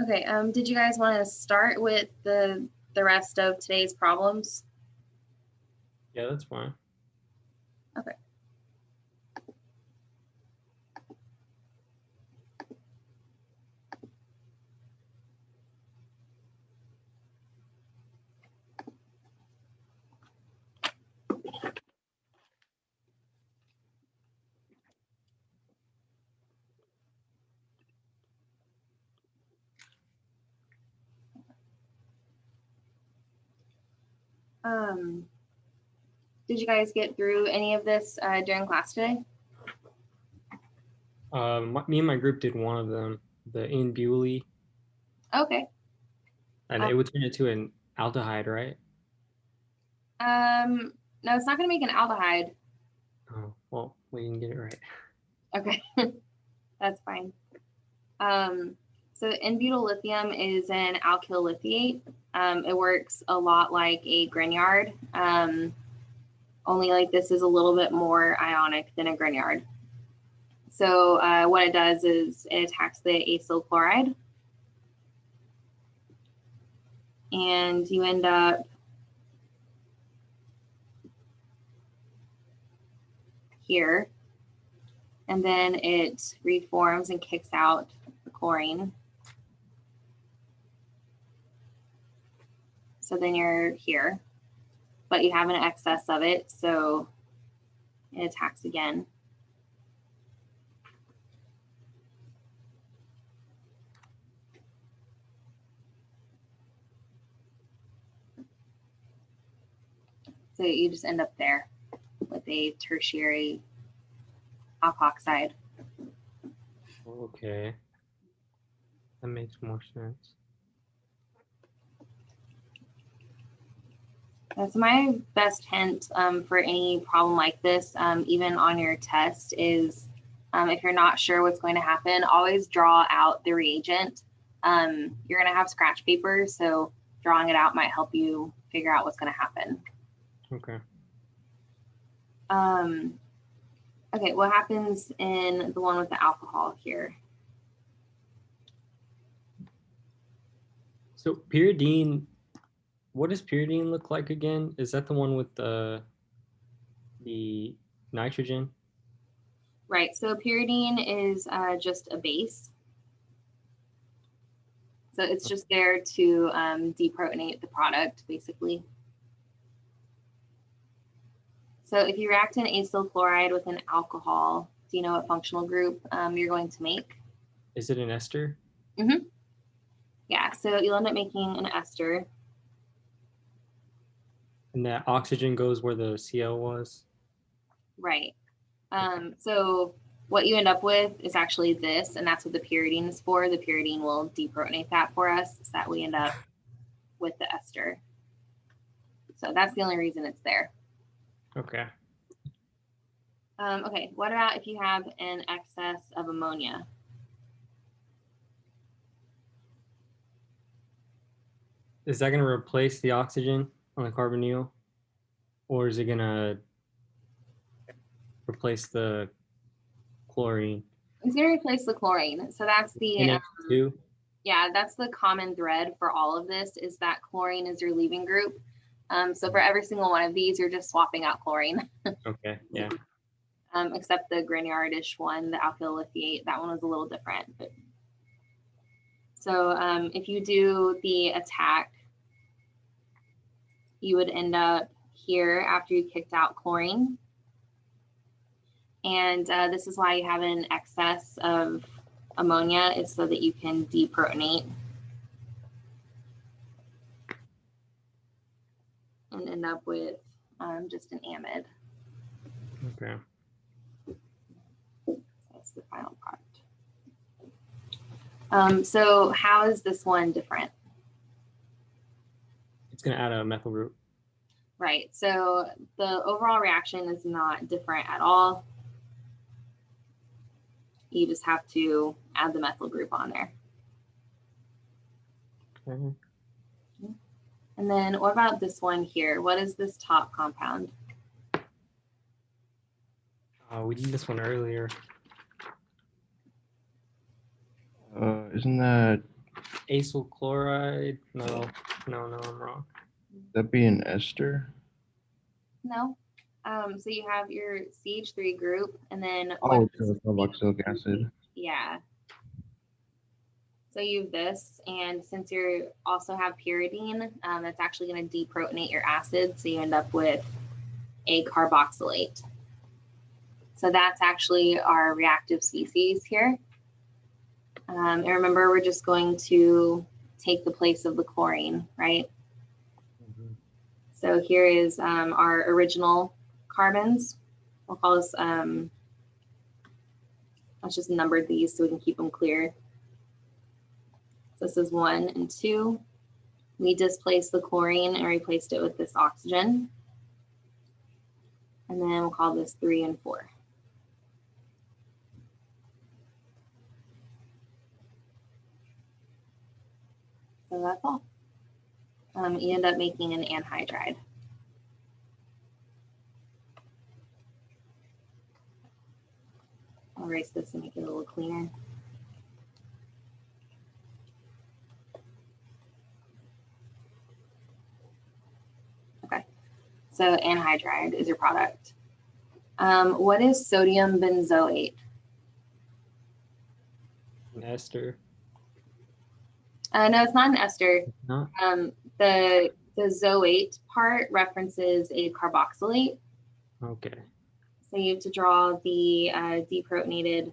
Okay, did you guys want to start with the rest of today's problems? Yeah, that's fine. Okay. Did you guys get through any of this during class today? Me and my group did one of them, the in Bewley, Okay. and it would turn into an aldehyde, right? No, it's not going to make an aldehyde. Oh, well, we didn't get it right. Okay, that's fine. So N-butyl lithium is an alkyl lithiate. It works a lot like a Grignard, only like this is a little bit more ionic than a Grignard. So what it does is it attacks the acyl chloride, and you end up here, and then it reforms and kicks out the chlorine. So then you're here, but you have an excess of it, so it attacks again. So you just end up there with a tertiary alkoxide. Okay, that makes more sense. That's my best hint for any problem like this, even on your test, is if you're not sure what's going to happen, always draw out the reagent. You're going to have scratch paper, so drawing it out might help you figure out what's going to happen. Okay. Okay, what happens in the one with the alcohol here? So pyridine, what does pyridine look like again? Is that the one with the nitrogen? Right, so pyridine is just a base. So it's just there to deprotonate the product, basically. So if you react an acyl chloride with an alcohol, do you know what functional group you're going to make? Is it an ester? Mm-hmm. Yeah, so you'll end up making an ester. And that oxygen goes where the Cl was? Right. So what you end up with is actually this, and that's what the pyridine is for. The pyridine will deprotonate that for us, so that we end up with the ester. So that's the only reason it's there. Okay. Okay, what about if you have an excess of ammonia? Is that going to replace the oxygen on the carbonyl? Or is it going to replace the chlorine? It's going to replace the chlorine. So that's the NH2? yeah, that's the common thread for all of this, is that chlorine is your leaving group. So for every single one of these, you're just swapping out chlorine. Okay, yeah. Except the Grignardish one, the alkyl lithiate, that one was a little different. But so if you do the attack, you would end up here after you kicked out chlorine. And this is why you have an excess of ammonia, is so that you can deprotonate and end up with just an amide. Okay. That's the final product. So how is this one different? It's going to add a methyl group. Right, so the overall reaction is not different at all. You just have to add the methyl group on there. Okay. And then what about this one here? What is this top compound? We did this one earlier. Isn't that Acyl chloride. No, I'm wrong. That'd be an ester. No. So you have your CH3 group, and then Oh, it's a carboxylic acid. yeah. So you have this, and since you also have pyridine, that's actually going to deprotonate your acid, so you end up with a carboxylate. So that's actually our reactive species here. And remember, we're just going to take the place of the chlorine, right? Mhm. So here is our original carbons. We'll call this, let's just number these so we can keep them clear. So this is 1 and 2. We displaced the chlorine and replaced it with this oxygen. And then we'll call this 3 and 4. So that's all. You end up making an anhydride. I'll erase this and make it a little cleaner. Okay, so anhydride is your product. What is sodium benzoate? An ester. No, it's not an ester. No. The zoate part references a carboxylate. Okay. So you have to draw the deprotonated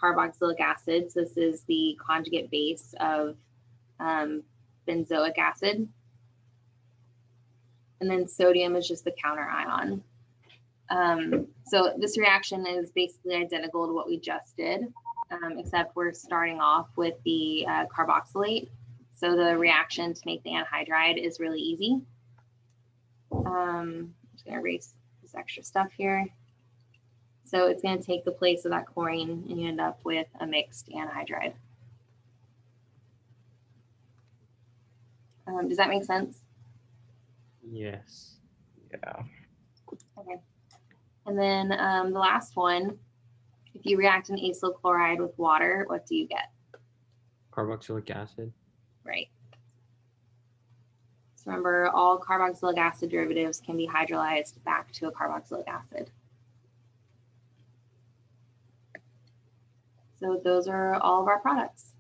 carboxylic acid. So this is the conjugate base of benzoic acid. And then sodium is just the counter ion. So this reaction is basically identical to what we just did, except we're starting off with the carboxylate. So the reaction to make the anhydride is really easy. I'm just going to erase this extra stuff here. So it's going to take the place of that chlorine, and you end up with a mixed anhydride. Does that make sense? Yes. Yeah. Okay. And then the last one, if you react an acyl chloride with water, what do you get? Carboxylic acid. Right. So remember, all carboxylic acid derivatives can be hydrolyzed back to a carboxylic acid. So those are all of our products.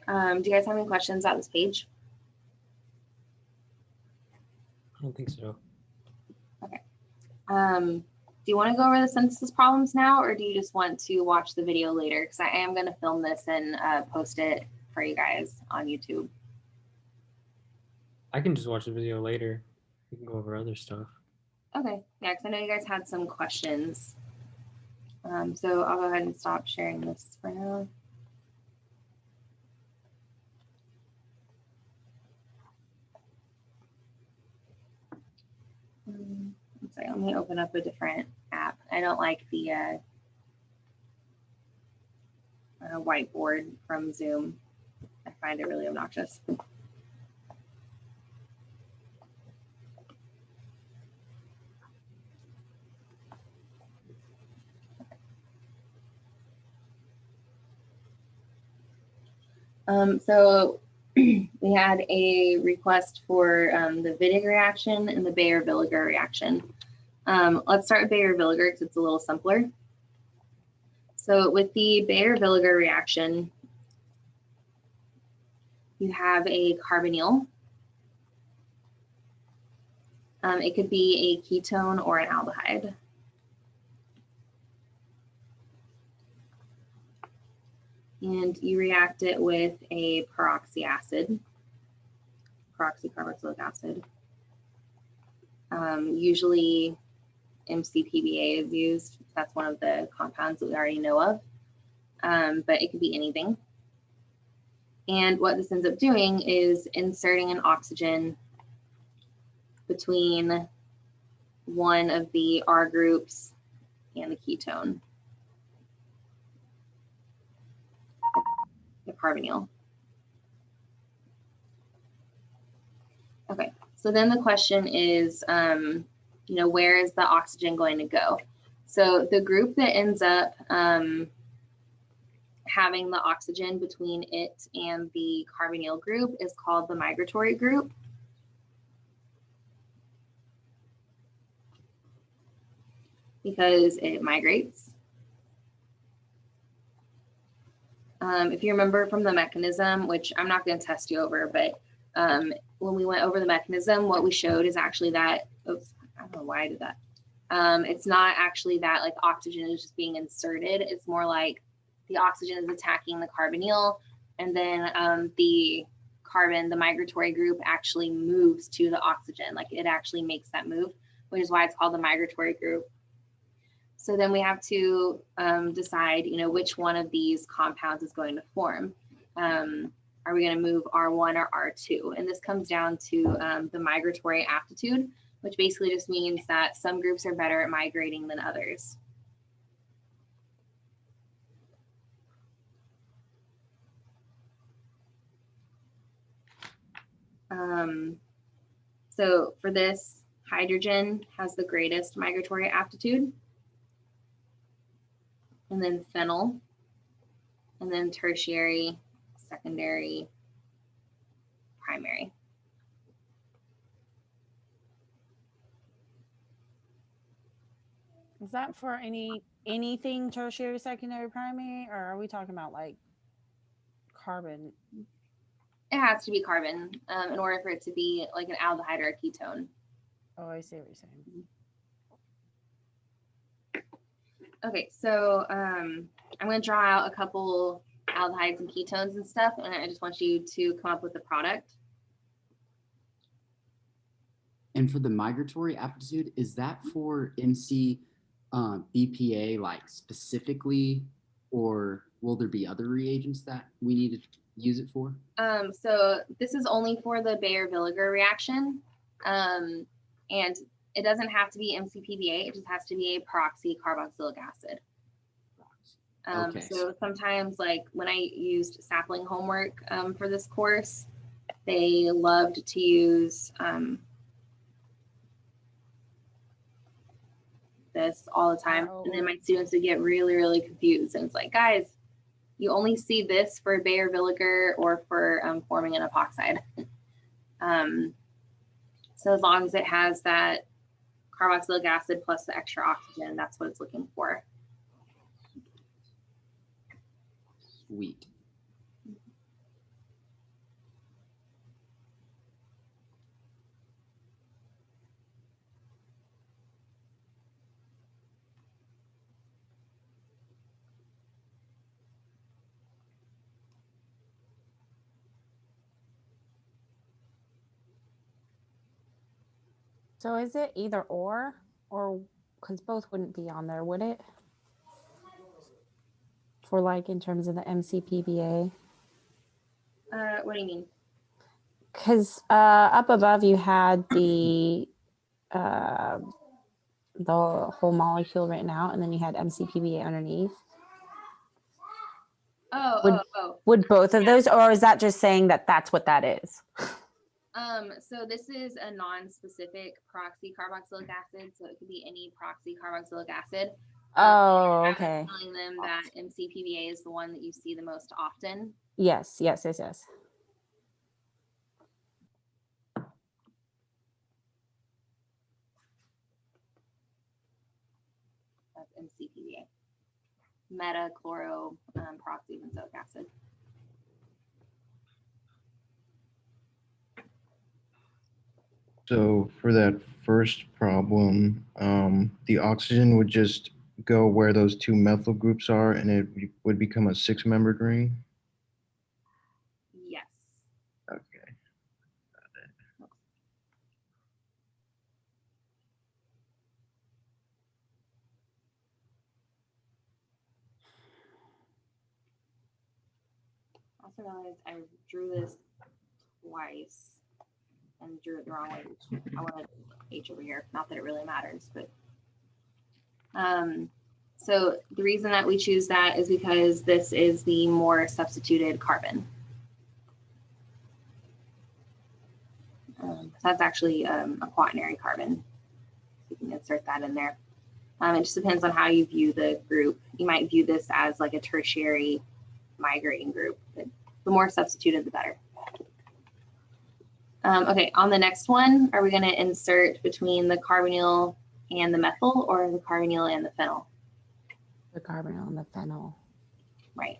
Do you guys have any questions about this page? I don't think so. Okay. Do you want to go over the synthesis problems now, or do you just want to watch the video later? Because I am going to film this and post it for you guys on YouTube. I can just watch the video later. We can go over other stuff. Okay. Yeah, because I know you guys had some questions. So I'll go ahead and stop sharing this for now. So let me open up a different app. I don't like the whiteboard from Zoom. I find it really obnoxious. So we had a request for the Wittig reaction and the Baeyer-Villiger reaction. Let's start with Baeyer-Villiger because it's a little simpler. So with the Baeyer-Villiger reaction, you have a carbonyl. It could be a ketone or an aldehyde. And you react it with a peroxy acid, peroxycarboxylic acid. Usually MCPBA is used. That's one of the compounds that we already know of, but it could be anything. And what this ends up doing is inserting an oxygen between one of the R groups and the ketone, the carbonyl. Okay, so then the question is, where is the oxygen going to go? So the group that ends up having the oxygen between it and the carbonyl group is called the migratory group. Because it migrates. If you remember from the mechanism, which I'm not going to test you over, but when we went over the mechanism, what we showed is actually that, oops, I don't know why I did that. It's not actually that like oxygen is just being inserted. It's more like the oxygen is attacking the carbonyl, and then the carbon, the migratory group, actually moves to the oxygen. Like it actually makes that move, which is why it's called the migratory group. So then we have to decide, you know, which one of these compounds is going to form. Are we going to move R1 or R2? And this comes down to the migratory aptitude, which basically just means that some groups are better at migrating than others. So for this, hydrogen has the greatest migratory aptitude, and then phenyl, and then tertiary, secondary, primary. Is that for anything tertiary, secondary, primary, or are we talking about like carbon? It has to be carbon in order for it to be like an aldehyde or a ketone. Oh, I see what you're saying. Okay, so I'm going to draw out a couple aldehydes and ketones and stuff, and I just want you to come up with the product. And for the migratory aptitude, is that for MC BPA like specifically, or will there be other reagents that we need to use it for? So this is only for the Baeyer-Villiger reaction, and it doesn't have to be MCPBA. It just has to be a peroxy carboxylic acid. Okay. So sometimes, like when I used sapling homework for this course, they loved to use this all the time. And then my students would get really, really confused. And it's like, guys, you only see this for Baeyer-Villiger or for forming an epoxide. So as long as it has that carboxylic acid plus the extra oxygen, that's what it's looking for. Sweet. So is it either or because both wouldn't be on there, would it? For like in terms of the MCPBA? What do you mean? Because up above you had the whole molecule written out, and then you had MCPBA underneath. Would both of those, or is that just saying that that's what that is? So this is a non-specific peroxy carboxylic acid, so it could be any peroxy carboxylic acid. Oh, okay. Telling them that MCPBA is the one that you see the most often. Yes. That's MCPBA. Metachloro peroxybenzoic acid. So for that first problem, the oxygen would just go where those two methyl groups are, and it would become a 6-membered ring. Yes. Okay. Also realized I drew this twice and drew it the wrong way. I wanted H over here. Not that it really matters, but so the reason that we choose that is because this is the more substituted carbon. So that's actually a quaternary carbon. You can insert that in there. It just depends on how you view the group. You might view this as like a tertiary migrating group. The more substituted, the better. Okay, on the next one, are we going to insert between the carbonyl and the methyl, or the carbonyl and the phenyl? The carbonyl and the phenyl. Right.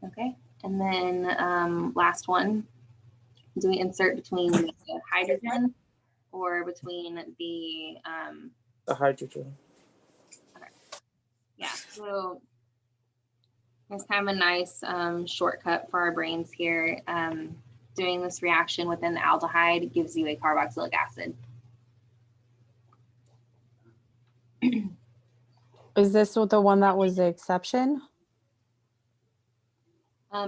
Okay, and then last one, do we insert between the hydrogen or between the hydrogen. yeah, so it's kind of a nice shortcut for our brains here. Doing this reaction within the aldehyde gives you a carboxylic acid. Is this the one that was the exception?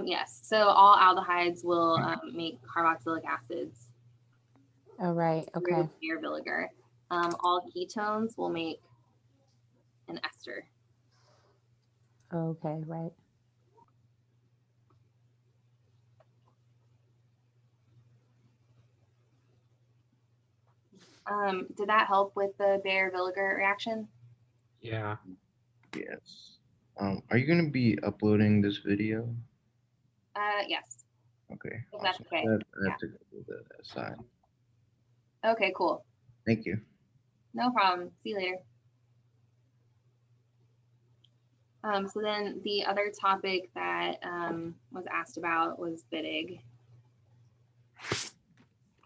Yes, so all aldehydes will make carboxylic acids. Oh, right. Okay. Through Beer-Villiger. All ketones will make an ester. Okay, right. Did that help with the Beer-Villiger reaction? Yeah. Yes. Are you going to be uploading this video? Yes. Okay. If that's okay. I have to go do the aside. Okay, cool. Thank you. No problem. See you later. So then the other topic that was asked about was Wittig.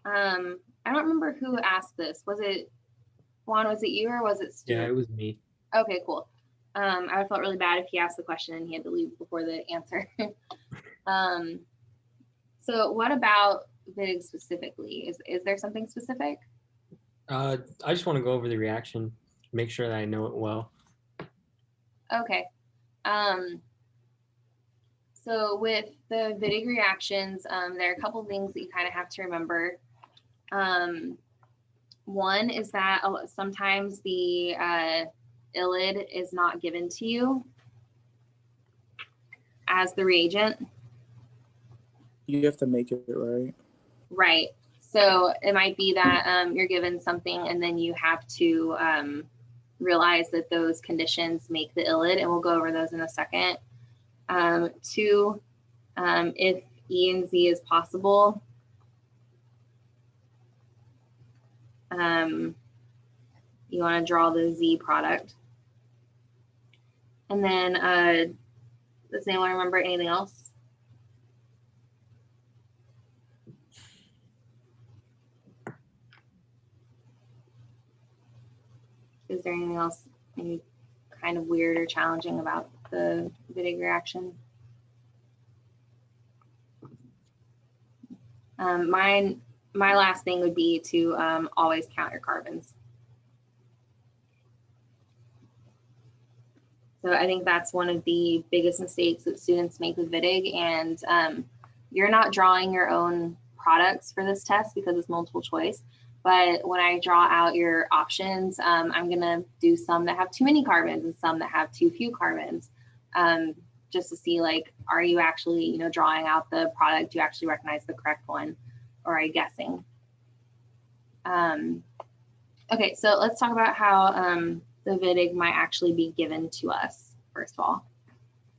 I don't remember who asked this. Was it Juan? Was it you or was it Stuart? Yeah, it was me. Okay, cool. I would have felt really bad if he asked the question and he had to leave before the answer. So what about Wittig specifically? Is there something specific? I just want to go over the reaction, make sure that I know it well. Okay. So with the Wittig reactions, there are a couple things that you kind of have to remember. One is that sometimes the ylid is not given to you as the reagent. You have to make it, right? Right. So it might be that you're given something and then you have to realize that those conditions make the ylid, and we'll go over those in a second. Two, if E and Z is possible, you want to draw the Z product. And then does anyone remember anything else? Is there anything else maybe kind of weird or challenging about the Wittig reaction? My last thing would be to always count your carbons. So I think that's one of the biggest mistakes that students make with Wittig, and you're not drawing your own products for this test because it's multiple choice. But when I draw out your options, I'm gonna do some that have too many carbons and some that have too few carbons, just to see, like, are you actually, drawing out the product? Do you actually recognize the correct one, or are you guessing? Okay, so let's talk about how the Wittig might actually be given to us, first of all.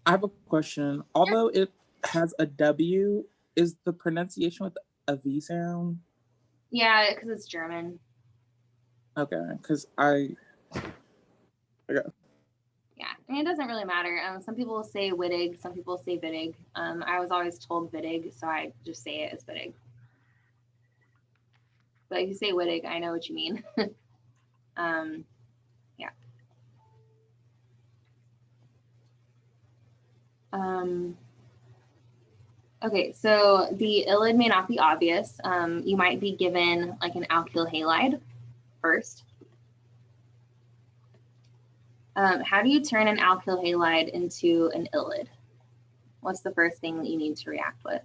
I have a question. Although it has a W, is the pronunciation with a V sound? Yeah, because it's German. Okay, because okay. Yeah, I mean, it doesn't really matter. Some people say Wittig, some people say Wittig. I was always told Wittig, so I just say it as Wittig. But if you say Wittig, I know what you mean. Yeah. Okay, so the ylid may not be obvious. You might be given like an alkyl halide first. How do you turn an alkyl halide into an ylid? What's the first thing that you need to react with?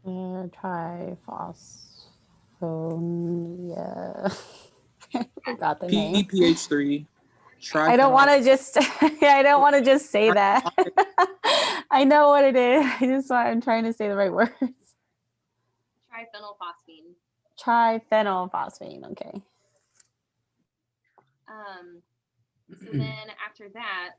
Triphosphonia. I forgot the name. PPH3. I don't want to just I don't want to just say that. I know what it is. I'm trying to say the right words. Triphenylphosphine. Triphenylphosphine. Okay. So then after that,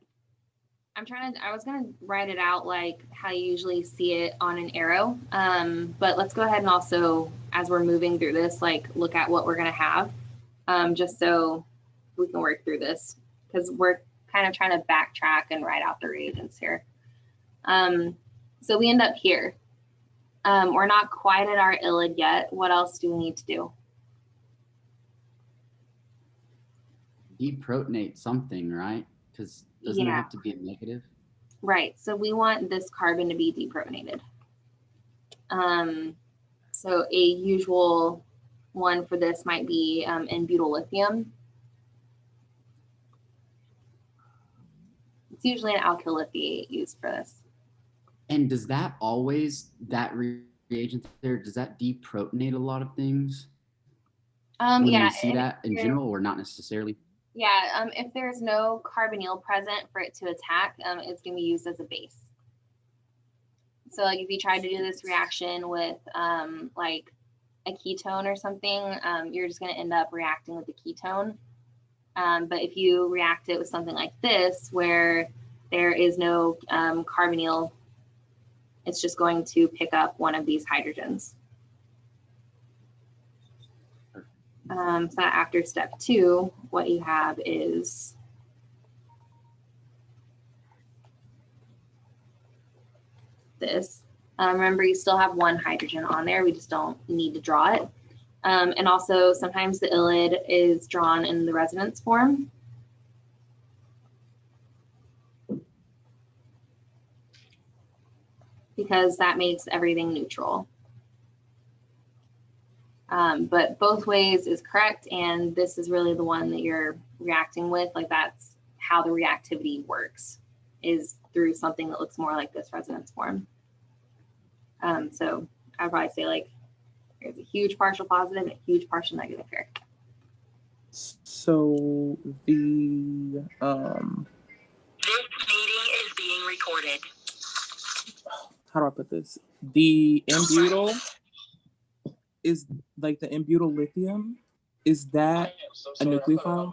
I was gonna write it out like how you usually see it on an arrow. But let's go ahead and also, as we're moving through this, like look at what we're gonna have, just so we can work through this, because we're kind of trying to backtrack and write out the reagents here. So we end up here. We're not quite at our ILID yet. What else do we need to do? Deprotonate something, right? Because doesn't it have to be a negative? Right. So we want this carbon to be deprotonated. So a usual one for this might be N-butyllithium. It's usually an alkyl lithiate used for this. And does that always, that reagent there, does that deprotonate a lot of things? When Yeah. we see that in general, or not necessarily? Yeah. If there's no carbonyl present for it to attack, it's going to be used as a base. So like if you tried to do this reaction with like a ketone or something, you're just going to end up reacting with the ketone. But if you react it with something like this, where there is no carbonyl, it's just going to pick up one of these hydrogens. So after step 2, what you have is this. Remember, you still have one hydrogen on there. We just don't need to draw it. And also, sometimes the ILID is drawn in the resonance form. Because that makes everything neutral. But both ways is correct, and this is really the one that you're reacting with. Like that's how the reactivity works, is through something that looks more like this resonance form. So I'd probably say like there's a huge partial positive and a huge partial negative here. So the This meeting is being recorded. how do I put this? The N-butyl is like the N-butyl lithium. Is that a nucleophile?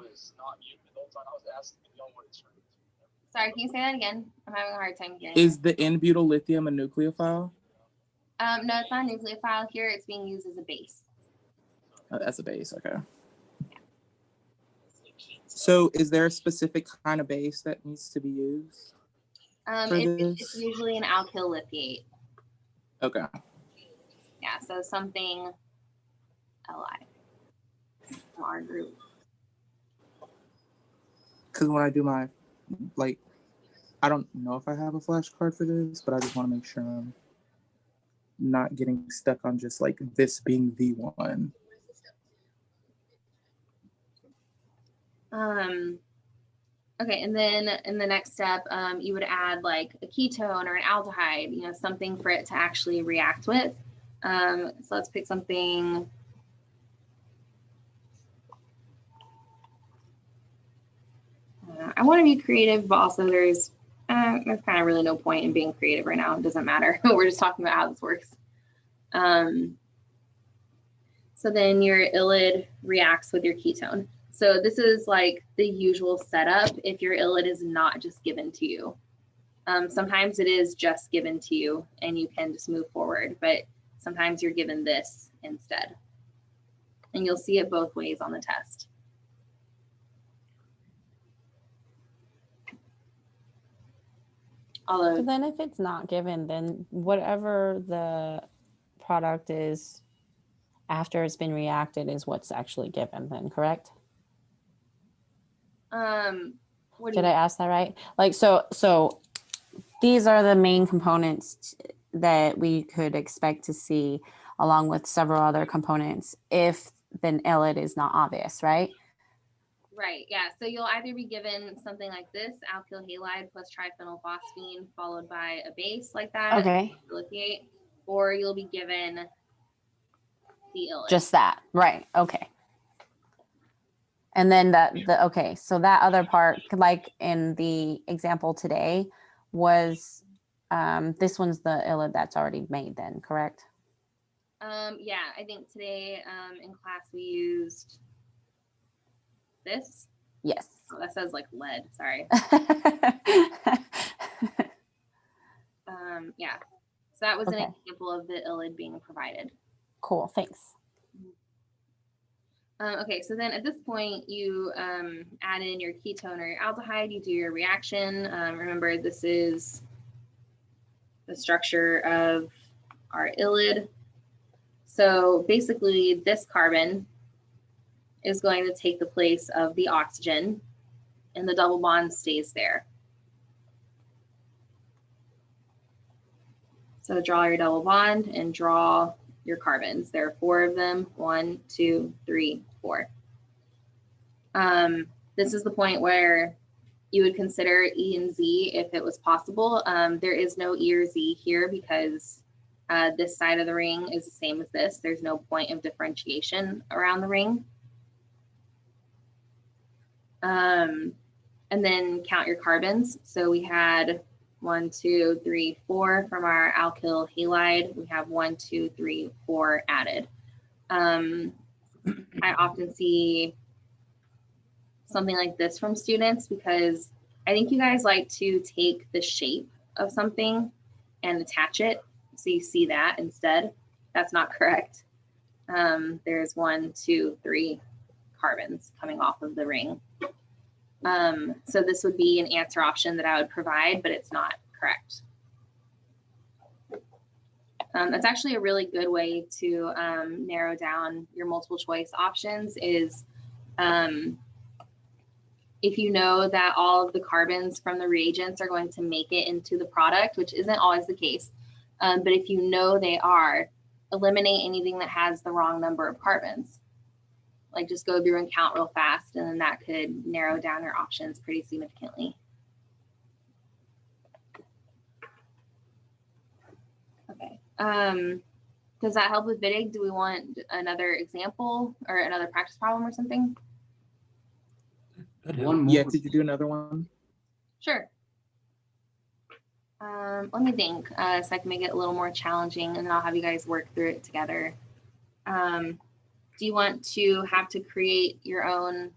Sorry, can you say that again? I'm having a hard time hearing. Is the N-butyl lithium a nucleophile? No, it's not a nucleophile here. It's being used as a base. That's a base, okay. So is there a specific kind of base that needs to be used? It's usually an alkyl lithiate. Okay. Yeah, so something Li from our group. Because when I do my, like, I don't know if I have a flashcard for this, but I just want to make sure I'm not getting stuck on just like this being the one. Okay, and then in the next step, you would add like a ketone or an aldehyde, you know, something for it to actually react with. So let's pick something. I want to be creative, but also there's kind of really no point in being creative right now. It doesn't matter. We're just talking about how this works. So then your ILID reacts with your ketone. So this is like the usual setup if your ILID is not just given to you. Sometimes it is just given to you and you can just move forward, but sometimes you're given this instead. And you'll see it both ways on the test. Although, So then if it's not given, then whatever the product is after it's been reacted is what's actually given then, correct? what do Did you I ask that right? Like, so these are the main components that we could expect to see along with several other components if the ILID is not obvious, right? Right, yeah. So you'll either be given something like this, alkyl halide plus triphenylphosphine, followed by a base like that, Okay. lithiate, or you'll be given the ILID. Just that, right? Okay. And then okay, so that other part, like in the example today, was this one's the ILID that's already made then, correct? Yeah, I think today in class we used this. Yes. Oh, that says like lead. Sorry. Yeah. So that was Okay. an example of the illid being provided. Cool. Thanks. Okay, so then at this point, you add in your ketone or your aldehyde, you do your reaction. Remember, this is the structure of our illid. So basically, this carbon is going to take the place of the oxygen, and the double bond stays there. So draw your double bond and draw your carbons. There are 4 of them. 1, 2, 3, 4. This is the point where you would consider E and Z if it was possible. There is no E or Z here because this side of the ring is the same as this. There's no point of differentiation around the ring. And then count your carbons. So we had 1, 2, 3, 4 from our alkyl halide. We have 1, 2, 3, 4 added. I often see something like this from students because I think you guys like to take the shape of something and attach it. So you see that instead. That's not correct. There's 1, 2, 3 carbons coming off of the ring. So this would be an answer option that I would provide, but it's not correct. That's actually a really good way to narrow down your multiple choice options is if you know that all of the carbons from the reagents are going to make it into the product, which isn't always the case, but if you know they are, eliminate anything that has the wrong number of carbons. Like just go through and count real fast, and then that could narrow down your options pretty significantly. Okay. Does that help with VIDIG? Do we want another example or another practice problem or something? One more. Yeah, could you do another one? Sure. Let me think so I can make it a little more challenging, and then I'll have you guys work through it together. Do you want to have to create your own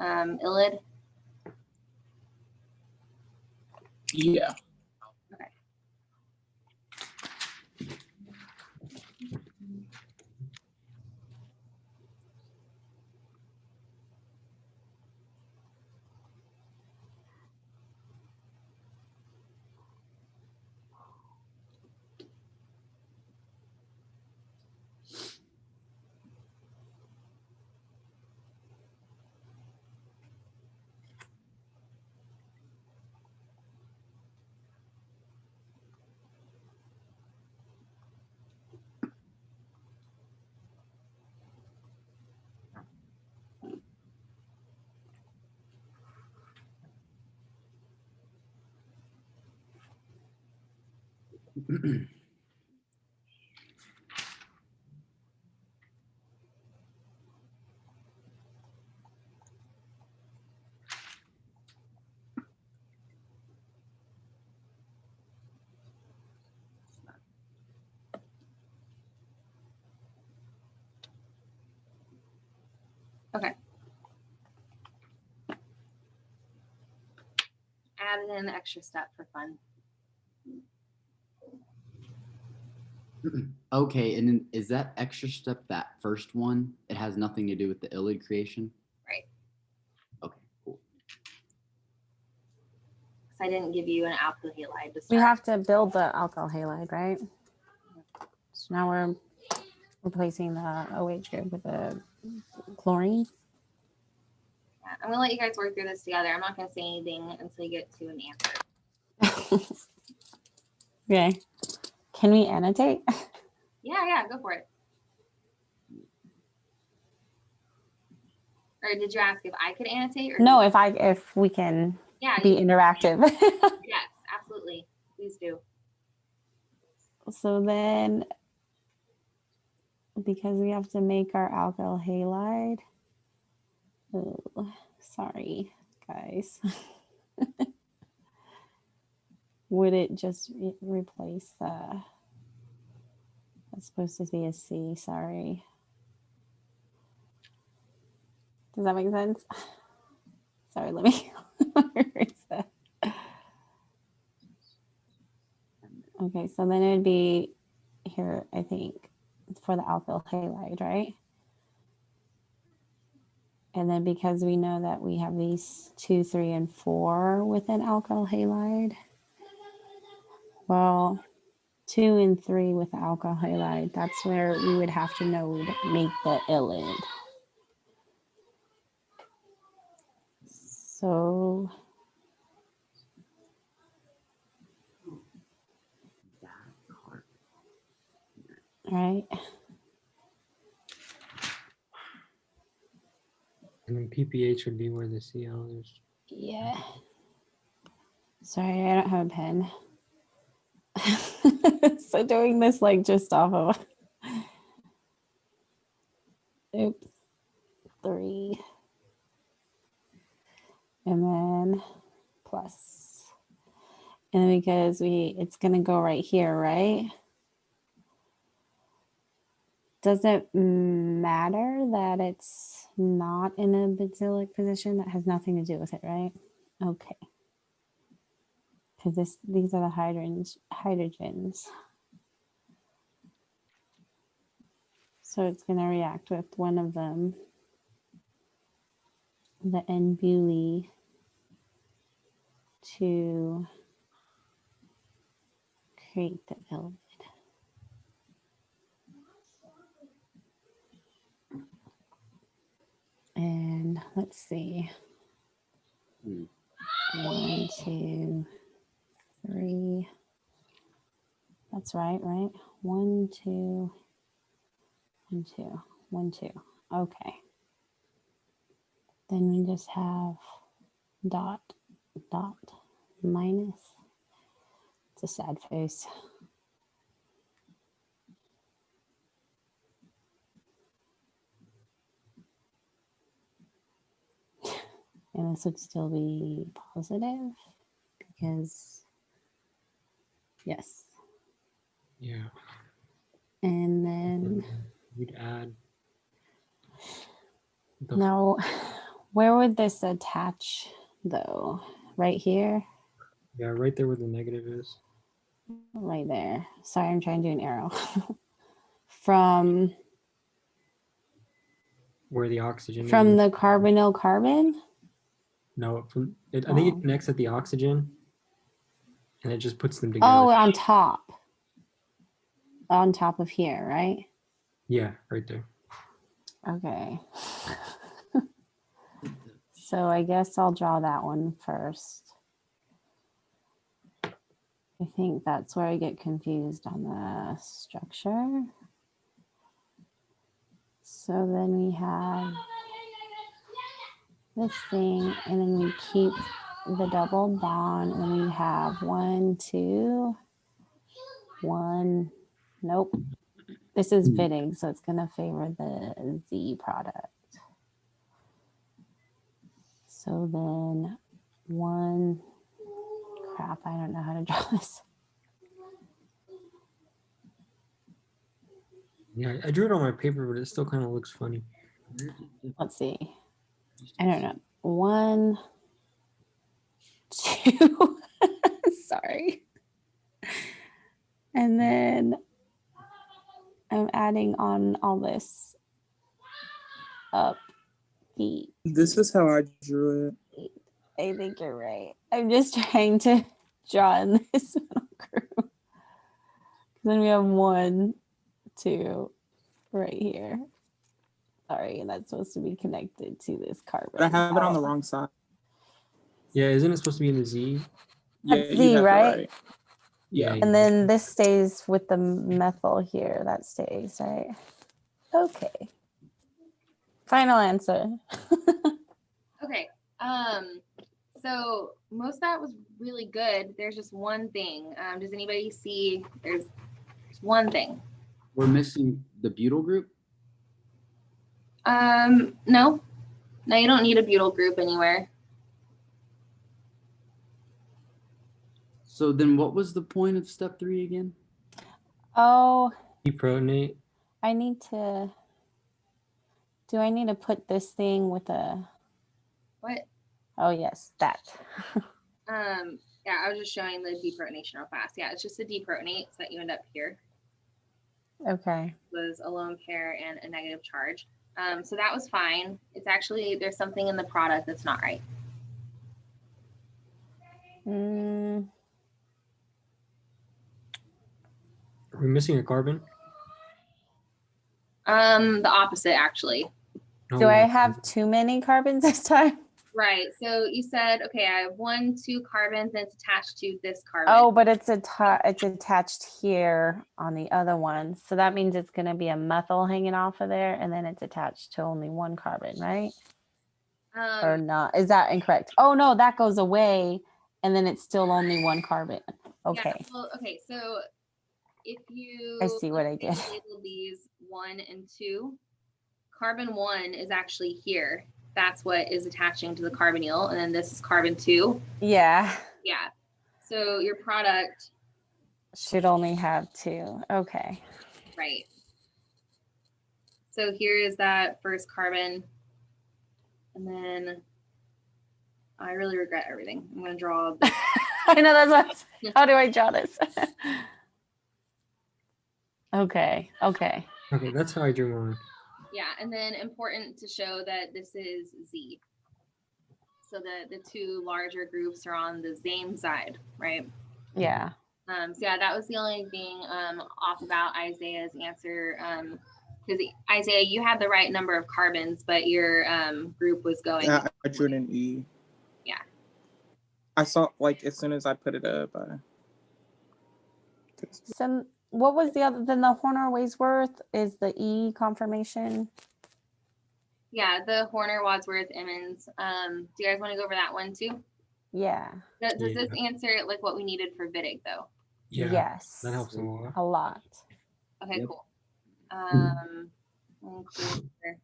illid? Yeah. Okay. Okay. Added in an extra step for fun. Okay, and then is that extra step that first one? It has nothing to do with the illid creation? Right. Okay, cool. Because I didn't give you an alkyl halide to start. We have to build the alkyl halide, right? So now we're replacing the OH group with the chlorine. Yeah, I'm gonna let you guys work through this together. I'm not gonna say anything until you get to an answer. Okay. Can we annotate? Yeah, go for it. Or did you ask if I could annotate? Or No, if we can yeah, be interactive. yes, absolutely. Please do. So then, because we have to make our alkyl halide, oh, sorry, guys. Would it just replace the It's supposed to be a C, sorry. Does that make sense? Sorry, let me erase that. Okay, so then it would be here, I think, for the alkyl halide, right? And then because we know that we have these 2, 3, and 4 within alkyl halide, well, 2 and 3 with alkyl halide, that's where we would have to know to make the ylide. So right. And then PPH would be where the CL is. Yeah. Sorry, I don't have a pen. So doing this like just off of oops, 3. And then plus. And then because it's gonna go right here, right? Does it matter that it's not in a benzylic position? That has nothing to do with it, right? Okay. Because these are the hydrogens. So it's going to react with one of them, the N-butene, to create the ylide. And let's see. 1, 2, 3. That's right? 1, 2, 1, 2, 1, 2. Okay. Then we just have dot, dot, minus. It's a sad face. And this would still be positive because, yes. Yeah. And then We'd add. now, where would this attach though? Right here? Yeah, right there where the negative is. Right there. Sorry, I'm trying to do an arrow. From Where the oxygen is. the carbonyl carbon? No, I think it connects at the oxygen and it just puts them together. Oh, on top. On top of here, right? Yeah, right there. Okay. So I guess I'll draw that one first. I think that's where I get confused on the structure. So then we have this thing, and then we keep the double bond, and then we have 1, 2, 1. Nope. This is Wittig, so it's going to favor the Z product. So then 1, crap, I don't know how to draw this. Yeah, I drew it on my paper, but it still kind of looks funny. Let's see. I don't know. 1, 2. Sorry. And then I'm adding on all this up. Feet. This is how I drew it. I think you're right. I'm just trying to draw in this middle group. Then we have 1, 2 right here. Sorry, and that's supposed to be connected to this carbon. But I have it on the wrong side. Yeah, isn't it supposed to be in the Z? Yeah, That's you Z, have it right? Yeah. And then this stays with the methyl here. That stays, right? Okay. Final answer. Okay. So most of that was really good. There's just one thing. Does anybody see? There's one thing. We're missing the butyl group. No, you don't need a butyl group anywhere. So then what was the point of step 3 again? Oh, Deprotonate. I need to, do I need to put this thing with a, What? oh yes, that. Yeah, I was just showing the deprotonation real fast. Yeah, it's just a deprotonate so that you end up here. Okay. Was a lone pair and a negative charge. So that was fine. It's actually, there's something in the product that's not right. Mm, Are we missing a carbon? The opposite actually. Oh, do I yeah. have too many carbons this time? Right. So you said, okay, I have 1, 2 carbons and it's attached to this carbon. Oh, but it's attached here on the other one. So that means it's going to be a methyl hanging off of there, and then it's attached to only one carbon, right? Or not? Is that incorrect? Oh no, that goes away, and then it's still only one carbon. Okay, Yeah, well, okay, so if you I see what I let's say did. you label these 1 and 2, carbon 1 is actually here. That's what is attaching to the carbonyl, and then this is carbon 2. Yeah, Yeah. So your product, should only have two. Okay. right. So here is that first carbon. And then I really regret everything. I'm going to draw this. I know that's what. How do I draw this? Okay. Okay. Okay, that's how I drew mine. Yeah, and then important to show that this is Z. So the 2 larger groups are on the same side, right? Yeah. So yeah, that was the only thing off about Isaiah's answer. Because Isaiah, you had the right number of carbons, but your group was going. I drew an E. Yeah. I saw, like, as soon as I put it up. So what was the other? Then the Horner-Wadsworth is the E confirmation. Yeah, the Horner, Wadsworth, Emmons. Do you guys want to go over that one too? Yeah. Does this answer like what we needed for Wittig though? Yeah. Yes. That helps a lot. A lot. Okay, Yep. cool. Include your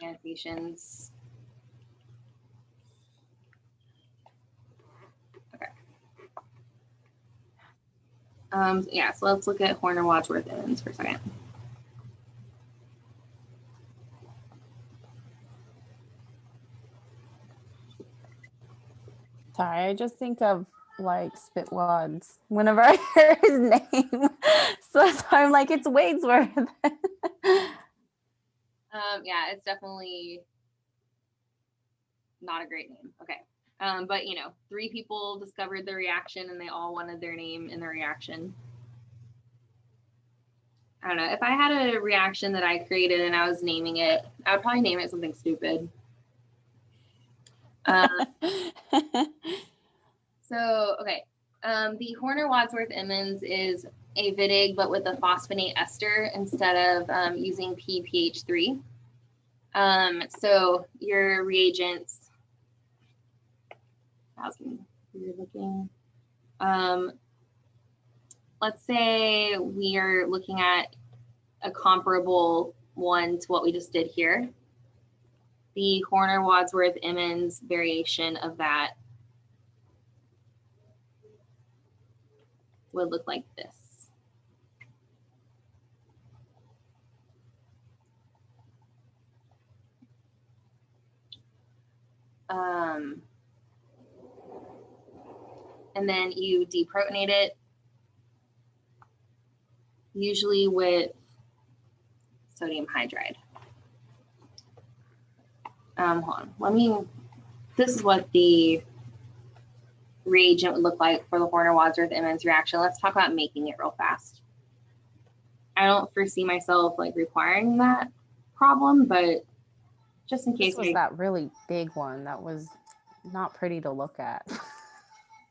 annotations. Okay. Yeah, so let's look at Horner, Wadsworth, Emmons for a second. Sorry, I just think of like Spitwads whenever I hear his name. So I'm like, it's Wadsworth. Yeah, it's definitely not a great name. Okay. But 3 people discovered the reaction and they all wanted their name in the reaction. I don't know. If I had a reaction that I created and I was naming it, I would probably name it something stupid. So, okay. The Horner Wadsworth Emmons is a Wittig, but with a phosphonate ester instead of using PPH3. So your reagents, how's you're looking? Let's say we are looking at a comparable one to what we just did here. The Horner Wadsworth Emmons variation of that would look like this. And then you deprotonate it, usually with sodium hydride. Hold on, this is what the reagent would look like for the Horner Wadsworth Emmons reaction. Let's talk about making it real fast. I don't foresee myself like requiring that problem, but just in case. This was that really big one that was not pretty to look at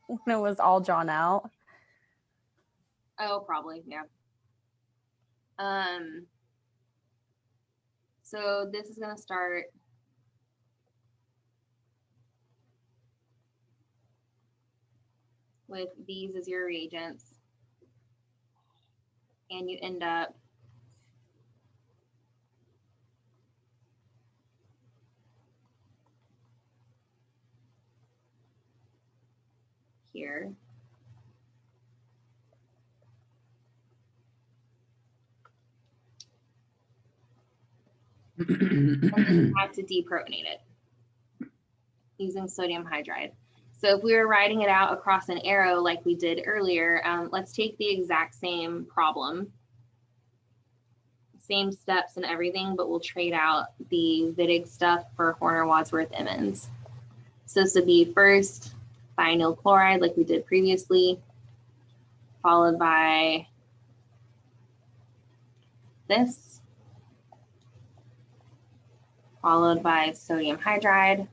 when it was all drawn out. Oh, probably, yeah. So this is gonna start with these as your reagents, and you end up here. You have to deprotonate it using sodium hydride. So if we were writing it out across an arrow like we did earlier, let's take the exact same problem, same steps and everything, but we'll trade out the Wittig stuff for Horner Wadsworth Emmons. So this would be first thionyl chloride like we did previously, followed by this, followed by sodium hydride,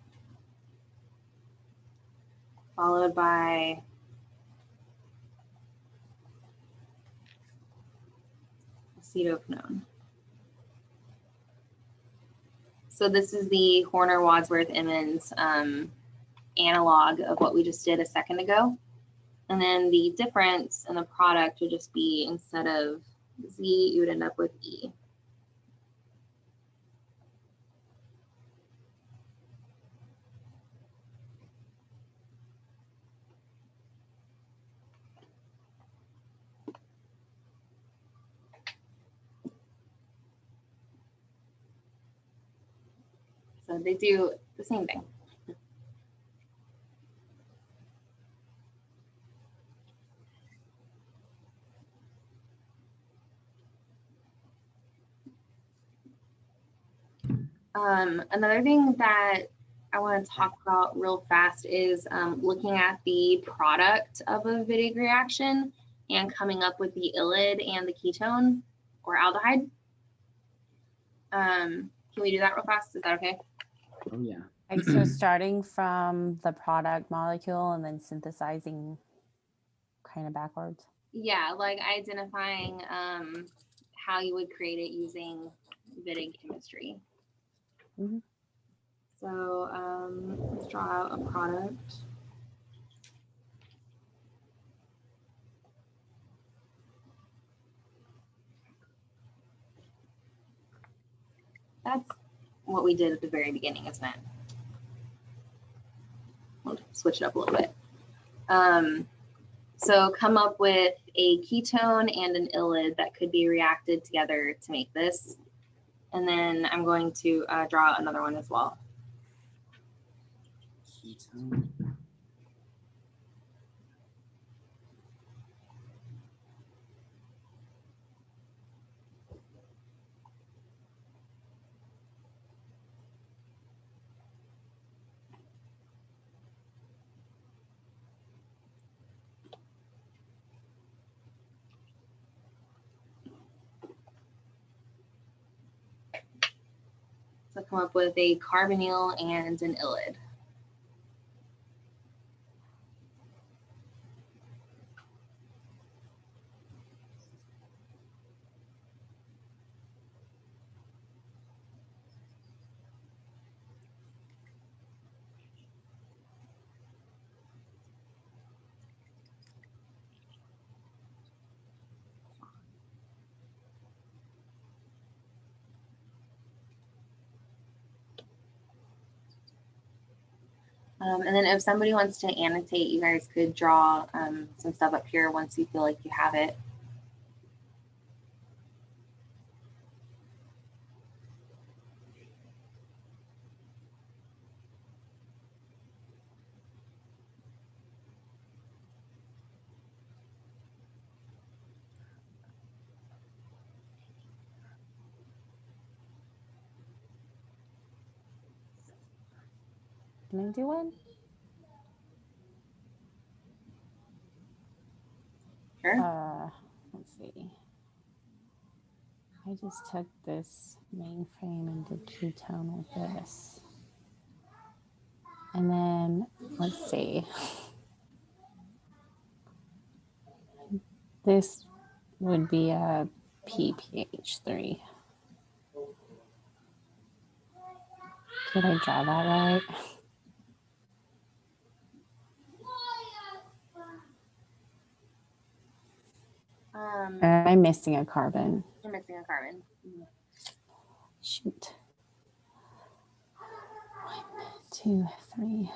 followed by acetoquinone. So this is the Horner Wadsworth Emmons analog of what we just did a second ago. And then the difference in the product would just be, instead of Z, you would end up with E. So they do the same thing. Another thing that I want to talk about real fast is looking at the product of a Wittig reaction and coming up with the ylide and the ketone or aldehyde. Can we do that real fast? Is that okay? Oh yeah. Like, so starting from the product molecule and then synthesizing kind of backwards. Yeah, like identifying how you would create it using Wittig chemistry. Mhm. So let's draw out a product. That's what we did at the very beginning, isn't it? We'll switch it up a little bit. So come up with a ketone and an ylide that could be reacted together to make this. And then I'm going to draw another one as well. Ketone. So come up with a carbonyl and an ylide. And then if somebody wants to annotate, you guys could draw some stuff up here once you feel like you have it. Can I do one? Sure. Let's see. I just took this mainframe and did ketone with this. And then let's see. This would be a PPH3. Did I draw that right? Or am I missing a carbon? You're missing a carbon. Shoot. 1, 2, 3.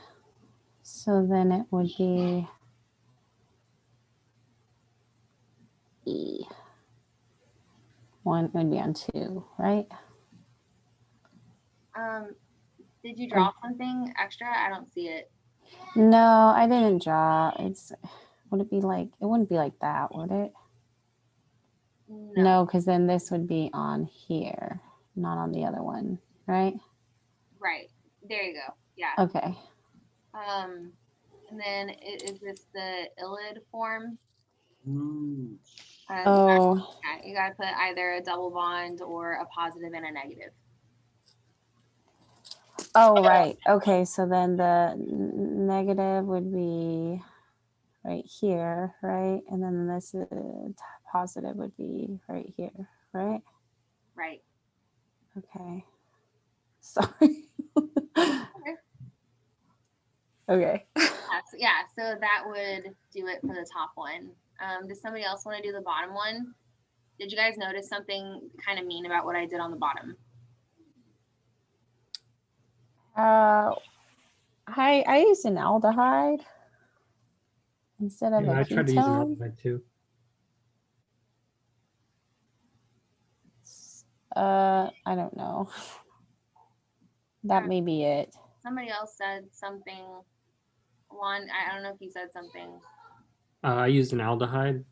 So then it would be E. One would be on 2, right? Did you draw something extra? I don't see it. No, I didn't draw. Would it be like, it wouldn't be like that, would it? No, because then this would be on here, not on the other one, right? Right. There you go. Yeah. Okay. And then is this the illid form? Mm. Oh, You gotta put either a double bond or a positive and a negative. oh, right. Okay, so then the negative would be right here, right? And then this positive would be right here, right? Right. Okay. Sorry. Okay. Yeah, so that would do it for the top one. Does somebody else want to do the bottom one? Did you guys notice something kind of mean about what I did on the bottom? I used an aldehyde instead of Yeah, a I tried to use ketone. another too. I don't know. That may be it. Somebody else said something. Juan, I don't know if you said something. I used an aldehyde.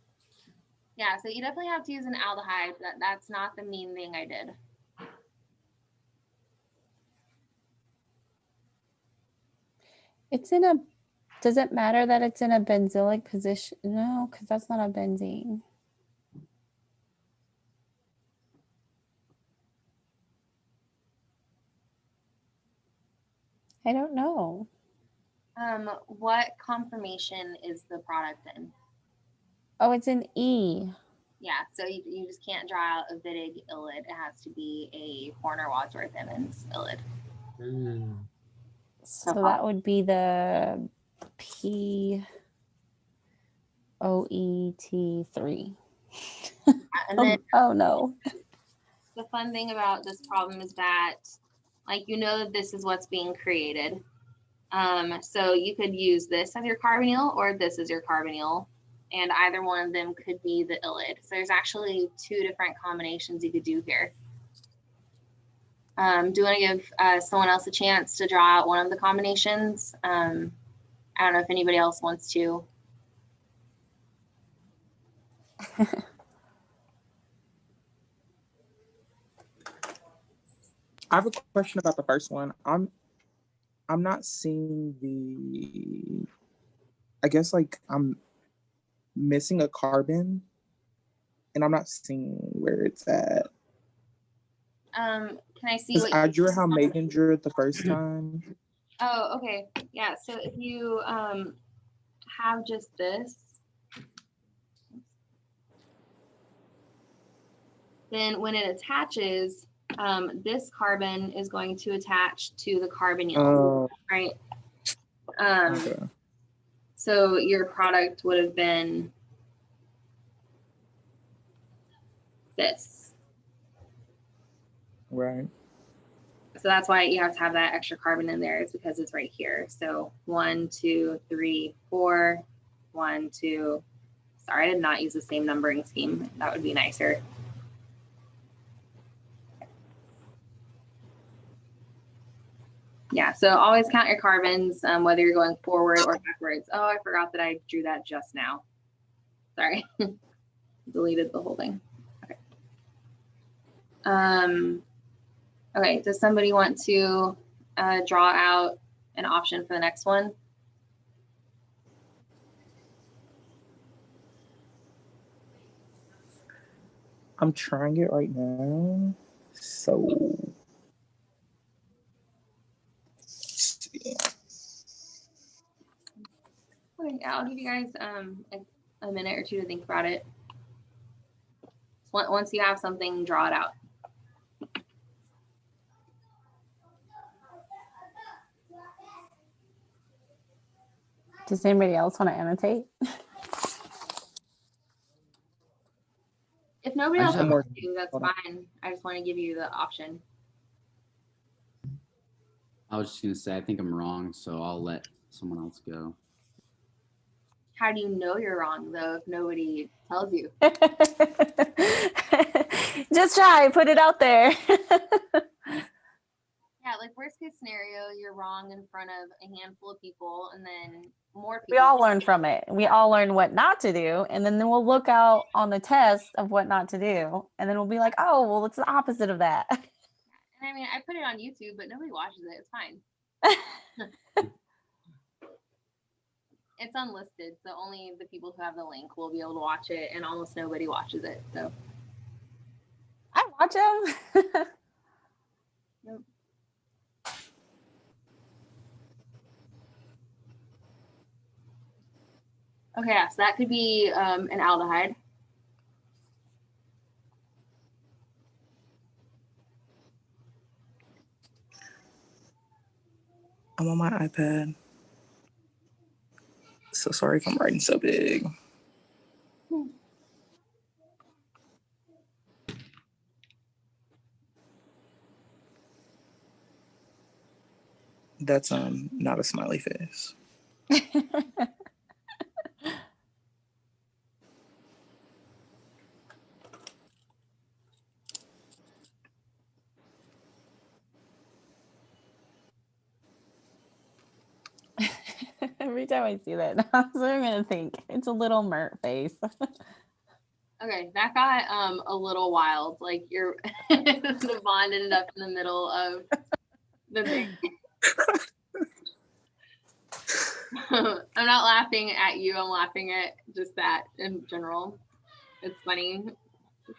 Yeah, so you definitely have to use an aldehyde. That's not the mean thing I did. It's in a, does it matter that it's in a benzylic position? No, because that's not a benzene. I don't know. What conformation is the product in? Oh, it's an E. Yeah, so you just can't draw out a Wittig illid. It has to be a Horner-Wadsworth-Emmons illid. Mm. So that would be the POET3. And then Oh no. the fun thing about this problem is that, like, you know that this is what's being created. So you could use this as your carbonyl or this as your carbonyl, and either one of them could be the illid. So there's actually two different combinations you could do here. Do you want to give someone else a chance to draw out one of the combinations? I don't know if anybody else wants to. I have a question about the first one. I'm not seeing the. I guess like I'm missing a carbon, and I'm not seeing where it's at. Can I see Because what I drew how Megan drew it the first time. Oh, okay. Yeah, so if you have just this, then when it attaches, this carbon is going to attach to the carbonyl, right? Okay. So your product would have been this. Right. So that's why you have to have that extra carbon in there, is because it's right here. So 1, 2, 3, 4, 1, 2. Sorry, I did not use the same numbering scheme. That would be nicer. Yeah, so always count your carbons, whether you're going forward or backwards. Oh, I forgot that I drew that just now. Sorry, deleted the whole thing. Okay. Okay, does somebody want to draw out an option for the next one? I'm trying it right now. So. Let's see. Okay, I'll give you guys a minute or two to think about it. Once you have something, draw it out. Does anybody else want to annotate? If nobody I else just wants have- to, that's fine. I just want to give you the option. I was just gonna say I think I'm wrong, so I'll let someone else go. How do you know you're wrong, though, if nobody tells you? Just try, put it out there. Yeah, like worst case scenario, you're wrong in front of a handful of people, and then more people. We all learn from it. We all learn what not to do, and then we'll look out on the test of what not to do, and then we'll be like, oh, well, it's the opposite of that. And I mean, I put it on YouTube, but nobody watches it. It's fine. It's unlisted, so only the people who have the link will be able to watch it, and almost nobody watches it. So I watch them. Yep. Okay, yeah, so that could be an aldehyde. I'm on my iPad. So sorry if I'm writing so big. That's not a smiley face. Every time I see that, that's what I'm gonna think. It's a little Mert face. Okay, that got a little wild. Like your the bond ended up in the middle of the thing. I'm not laughing at you. I'm laughing at just that in general. It's funny.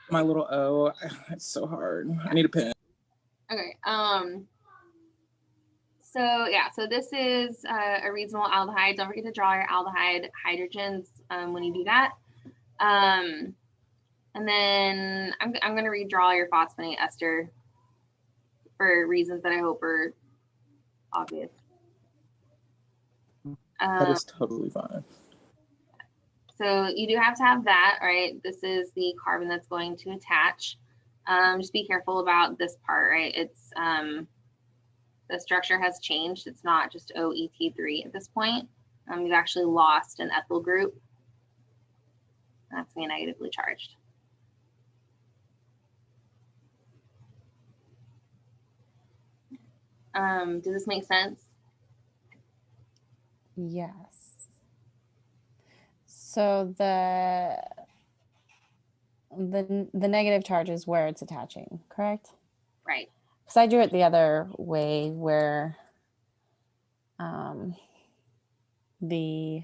My little O. It's so hard. I need a pen. Okay. So yeah, so this is a reasonable aldehyde. Don't forget to draw your aldehyde hydrogens when you do that. And then I'm going to redraw your phosphonate ester for reasons that I hope are obvious. That is totally fine. So you do have to have that, right? This is the carbon that's going to attach. Just be careful about this part, right? It's the structure has changed. It's not just OET3 at this point. You've actually lost an ethyl group. That's going to be negatively charged. Does this make sense? Yes. So the negative charge is where it's attaching, correct? Right. Because I drew it the other way where the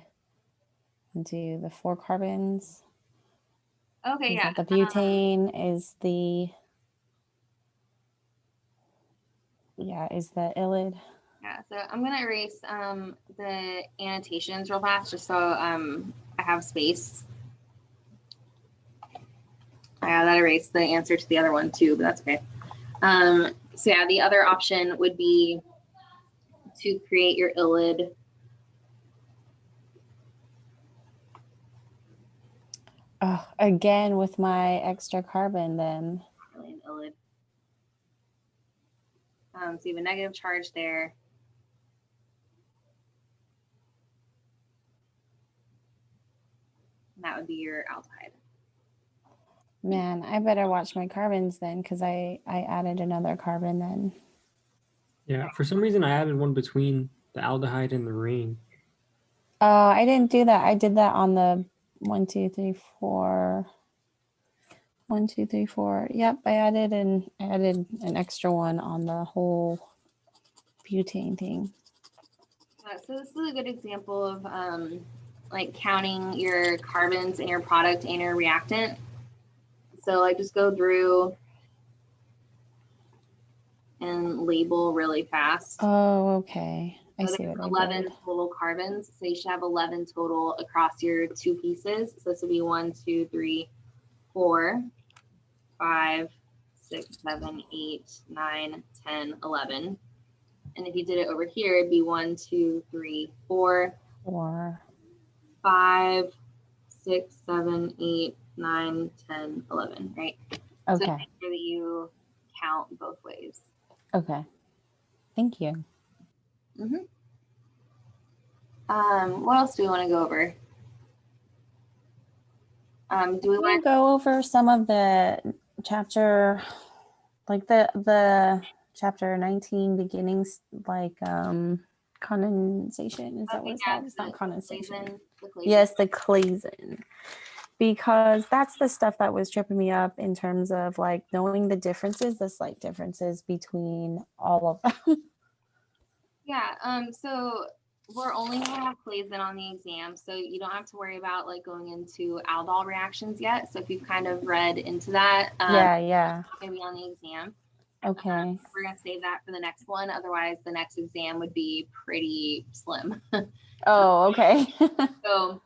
4 carbons. Okay, yeah. The butane is the ylid. Yeah, so I'm gonna erase the annotations real fast just so I have space. Yeah, that erased the answer to the other one too, but that's okay. So yeah, the other option would be to create your ylid. Oh, again with my extra carbon then. Really an ylid. So you have a negative charge there. And that would be your aldehyde. Man, I better watch my carbons then because I added another carbon then. Yeah, for some reason I added one between the aldehyde and the ring. I didn't do that. I did that on the 1, 2, 3, 4. 1, 2, 3, 4. Yep, I added an extra one on the whole butane thing. So this is a good example of like counting your carbons in your product and your reactant. So like just go through and label really fast. Oh, okay. I So see there's what 11 I did. total carbons. So you should have 11 total across your 2 pieces. So this would be 1, 2, 3, 4, 5, 6, 7, 8, 9, 10, 11. And if you did it over here, it'd be 1, 2, 3, 4, 5, 6, 7, 8, 9, 10, 11, right? So Okay. make sure that you count both ways. Okay. Thank you. Mm-hmm. What else do we want to go over? Do we Can want we go over some of the chapter, like the chapter 19 beginnings, like condensation. Is that what it's called? It's not condensation. Yes, the Claisen. Because that's the stuff that was tripping me up in terms of like knowing the differences, the slight differences between all of them. Yeah, so we're only gonna have Claisen on the exam, so you don't have to worry about like going into aldol reactions yet. So if you've kind of read into that, Yeah. it's not gonna be on the exam. Okay. We're gonna save that for the next one. Otherwise, the next exam would be pretty slim. Oh, okay. So,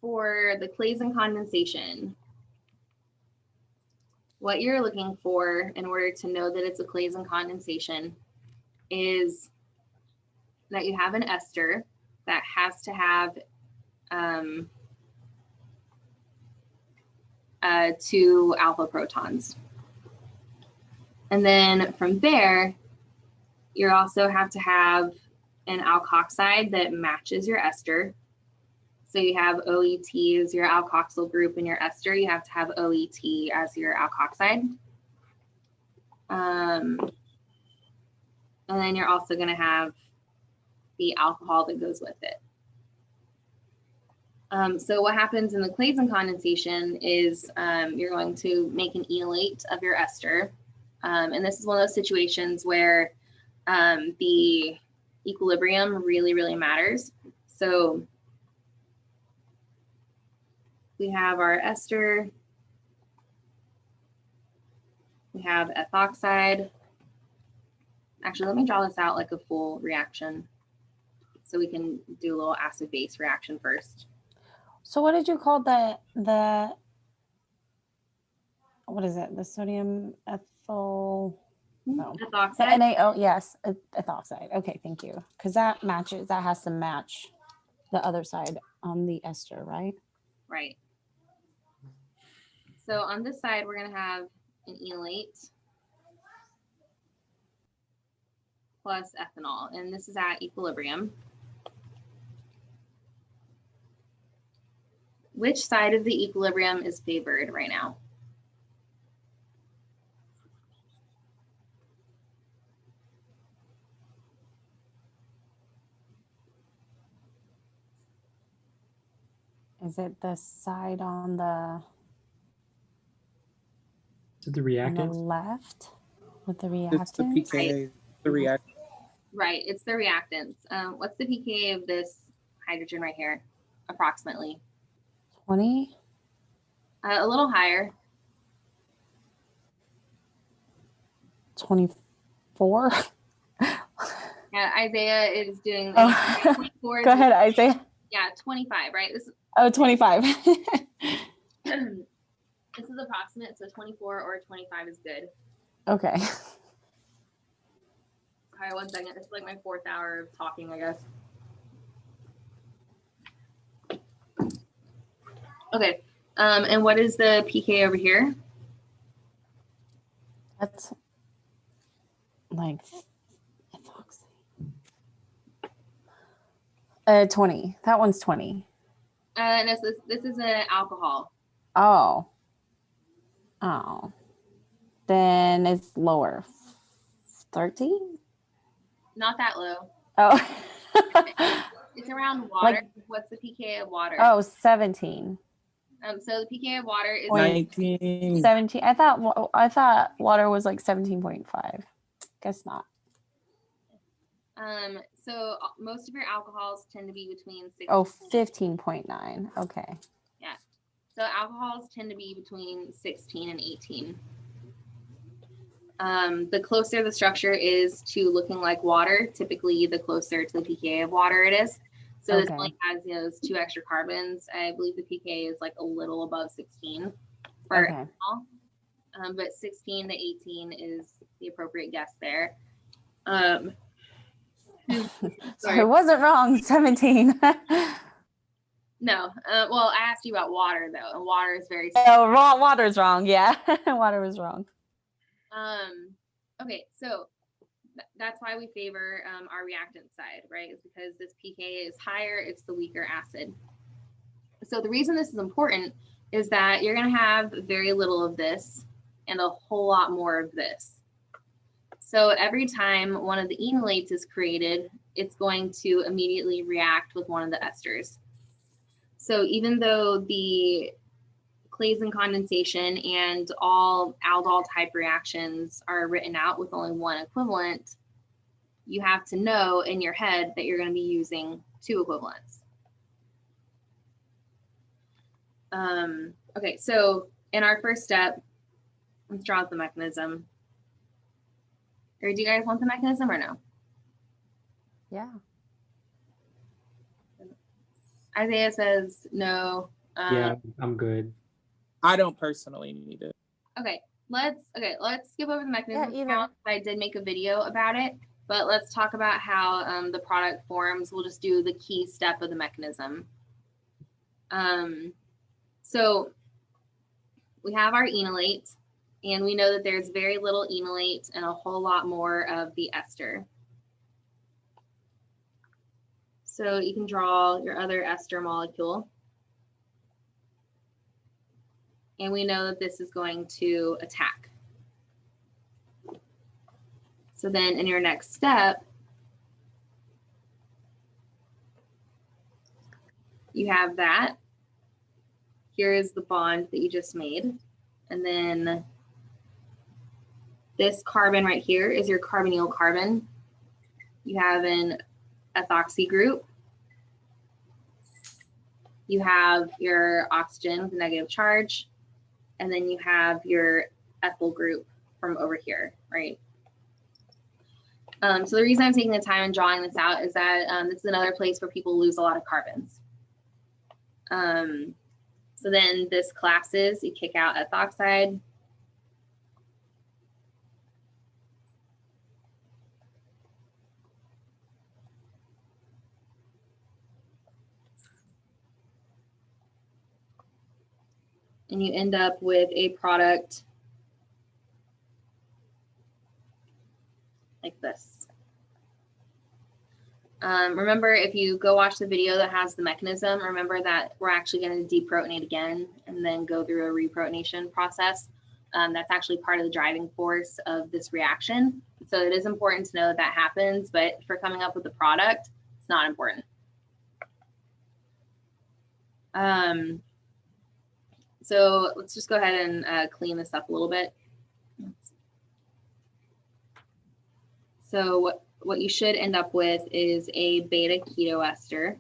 for the Claisen condensation, what you're looking for in order to know that it's a Claisen condensation is that you have an ester that has to have 2 alpha protons. And then from there, you also have to have an alkoxide that matches your ester. So you have OET as your alkoxyl group in your ester. You have to have OET as your alkoxide. And then you're also going to have the alcohol that goes with it. So what happens in the Claisen condensation is you're going to make an enolate of your ester. And this is one of those situations where the equilibrium really, really matters. So we have our ester, we have ethoxide. Actually, let me draw this out like a full reaction so we can do a little acid-base reaction first. So what did you call the what is it? The sodium ethyl, no. The Ethoxide. NaO, yes, ethoxide. Okay, thank you. Because that matches, that has to match the other side on the ester, right? Right. So on this side, we're going to have an enolate plus ethanol, and this is at equilibrium. Which side of the equilibrium is favored right now? Is it the side on the Is it the on the reactant? left with the It's the reactants? pKa, the react. Right, it's the reactants. What's the pKa of this hydrogen right here, approximately? 20? A little higher. 24? Yeah, Isaiah is doing Oh. 24. Go ahead, Isaiah. Yeah, 25, right? This Oh, 25. this is approximate, so 24 or 25 is good. Okay. All right, 1 second. This is like my 4th hour of talking, I guess. Okay. And what is the pK over here? That's like 20. That one's 20. And this is an alcohol. Oh. Oh. Then it's lower. 13? Not that low. Oh. It's around water. What's the pK of water? Oh, 17. So the pK of water is 19. 17. I thought water was like 17.5. Guess not. So most of your alcohols tend to be between 6. Oh, 15.9. Okay. Yeah. So alcohols tend to be between 16 and 18. The closer the structure is to looking like water, typically the closer to the pKa of water it is. So this only has those 2 extra carbons. I believe the pKa is like a little above 16 for ethanol. But 16 to 18 is the appropriate guess there. So I wasn't wrong, 17. No. Well, I asked you about water though, and water is very. Oh, wrong. Water's wrong. Yeah, water was wrong. Okay, so that's why we favor our reactant side, right? Is because this pKa is higher, it's the weaker acid. So the reason this is important is that you're going to have very little of this and a whole lot more of this. So every time one of the enolates is created, it's going to immediately react with one of the esters. So even though the Claisen condensation and all aldol type reactions are written out with only one equivalent, you have to know in your head that you're going to be using two equivalents. Okay, so in our first step, let's draw out the mechanism. Or do you guys want the mechanism or no? Yeah. Isaiah says no. Yeah, I'm good. I don't personally need it. Okay, let's skip over the mechanism either. now. I did make a video about it, but let's talk about how the product forms. We'll just do the key step of the mechanism. So we have our enolate, and we know that there's very little enolate and a whole lot more of the ester. So you can draw your other ester molecule. And we know that this is going to attack. So then in your next step, you have that. Here is the bond that you just made. And then this carbon right here is your carbonyl carbon. You have an ethoxy group. You have your oxygen with a negative charge. And then you have your ethyl group from over here, right? So the reason I'm taking the time and drawing this out is that this is another place where people lose a lot of carbons. So then this collapses, you kick out ethoxide. And you end up with a product like this. Remember, if you go watch the video that has the mechanism, remember that we're actually going to deprotonate again and then go through a reprotonation process. That's actually part of the driving force of this reaction. So it is important to know that that happens, but for coming up with the product, it's not important. So let's just go ahead and clean this up a little bit. So what you should end up with is a beta keto ester.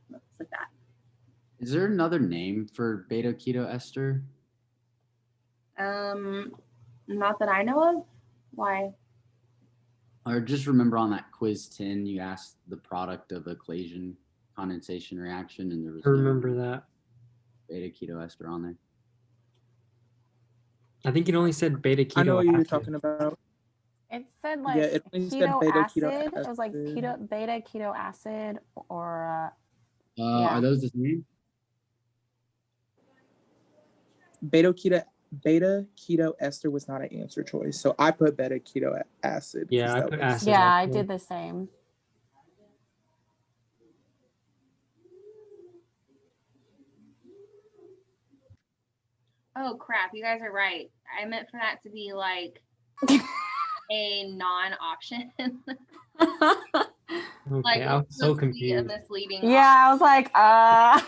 Looks like that. Is there another name for beta keto ester? Not that I know of. Why? Or just remember on that quiz 10, you asked the product of a Claisen condensation reaction, and there was I remember that. beta keto ester on there. I think it only said beta keto. I know what you're acid. talking about. It said like Yeah, it only said keto beta acid. keto It was like acid. beta keto acid or Yeah. Are those the same? Beta keto ester was not an answer choice, so I put beta keto acid. Yeah, I that put was- acid. yeah, I also. did the same. Oh crap, you guys are right. I meant for that to be like a non-option. Okay, Like I was so let's see a confused. misleading. Yeah, I was like, I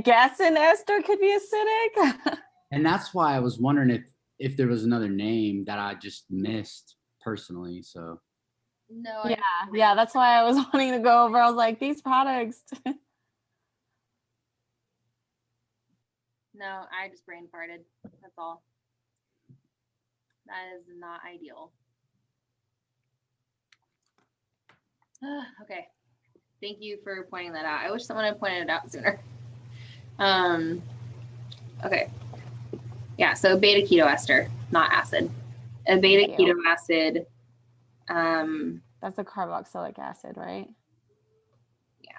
guess an ester could be acidic. And that's why I was wondering if there was another name that I just missed personally. So No. Yeah, that's why I was wanting to go over. I was like, these products. No, I just brain farted. That's all. That is not ideal. Okay. Thank you for pointing that out. I wish someone had pointed it out sooner. Okay. Yeah, so beta keto ester, not acid. A beta Thank you. keto acid. That's the carboxylic acid, right? Yeah.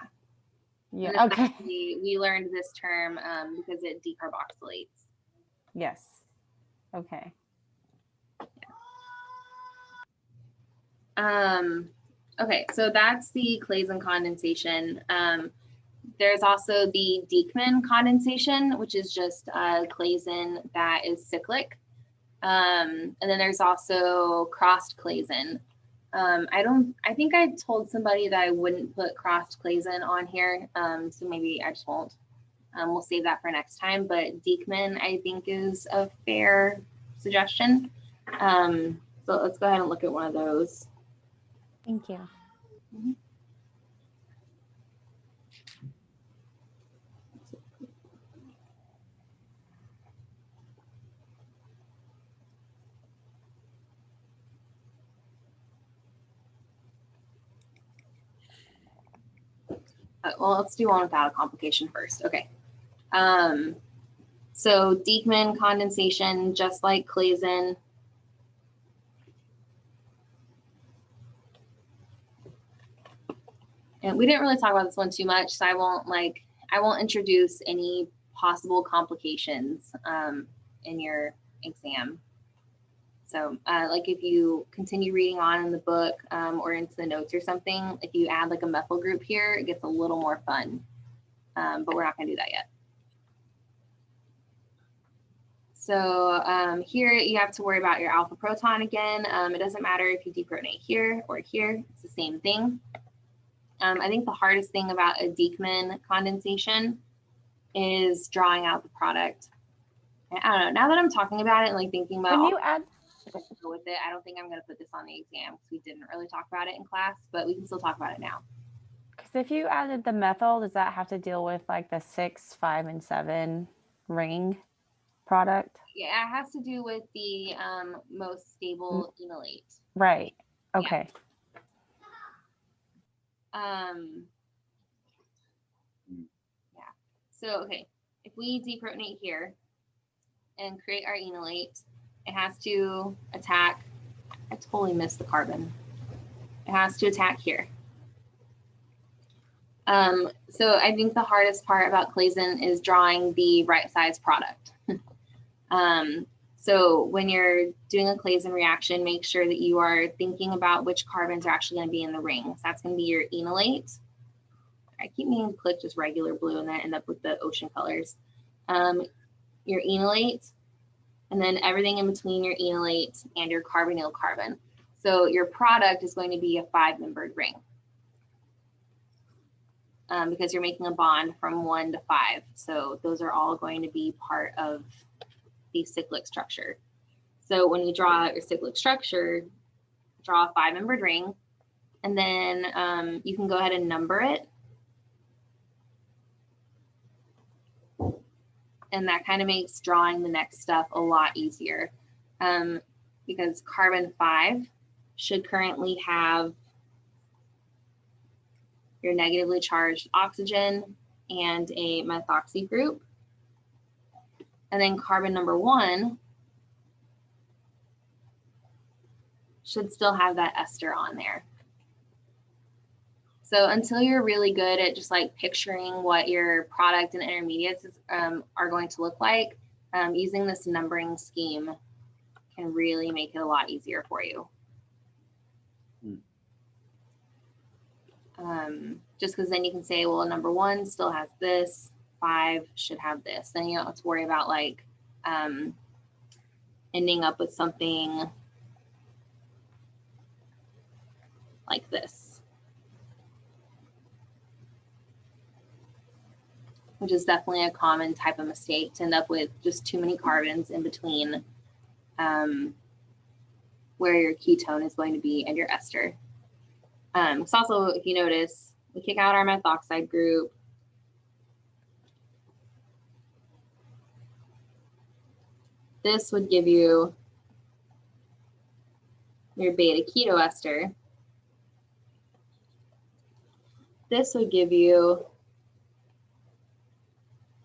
Yeah. And Okay. actually, we learned this term because it decarboxylates. Yes. Okay. Okay, so that's the Claisen condensation. There's also the Diekmann condensation, which is just Claisen that is cyclic. And then there's also crossed Claisen. I think I told somebody that I wouldn't put crossed Claisen on here. So maybe I just won't. We'll save that for next time, but Diekmann I think is a fair suggestion. So let's go ahead and look at one of those. Thank you. Well, let's do one without a complication first. Okay. So Diekmann condensation, just like Claisen. And we didn't really talk about this one too much, so I won't introduce any possible complications in your exam. So like if you continue reading on in the book or into the notes or something, if you add like a methyl group here, it gets a little more fun. But we're not gonna do that yet. So here you have to worry about your alpha proton again. It doesn't matter if you deprotonate here or here, it's the same thing. I think the hardest thing about a Diekmann condensation is drawing out the product. And I don't know, now that I'm talking about it and like thinking about When you add, with it, I don't think I'm going to put this on the exam because we didn't really talk about it in class, but we can still talk about it now. because if you added the methyl, does that have to deal with like the 6, 5, and 7 ring product? Yeah, it has to do with the most stable enolate. Right. Okay. Yeah. So, okay, if we deprotonate here and create our enolate, it has to attack, I totally missed the carbon. It has to attack here. So I think the hardest part about Claisen is drawing the right size product. So when you're doing a Claisen reaction, make sure that you are thinking about which carbons are actually going to be in the ring. So that's going to be your enolate. I keep meaning to click just regular blue and then end up with the ocean colors. Your enolate, and then everything in between your enolate and your carbonyl carbon. So your product is going to be a 5-membered ring. Because you're making a bond from 1 to 5. So those are all going to be part of the cyclic structure. So when you draw out your cyclic structure, draw a 5-membered ring, and then you can go ahead and number it. And that kind of makes drawing the next stuff a lot easier because carbon 5 should currently have your negatively charged oxygen and a methoxy group. And then carbon number 1 should still have that ester on there. So until you're really good at just like picturing what your product and intermediates are going to look like, using this numbering scheme can really make it a lot easier for you. Just because then you can say, well, number 1 still has this, 5 should have this. Then you don't have to worry about like ending up with something like this, which is definitely a common type of mistake, to end up with just too many carbons in between where your ketone is going to be and your ester. It's also, if you notice, we kick out our methoxide group. This would give you your beta keto ester. This would give you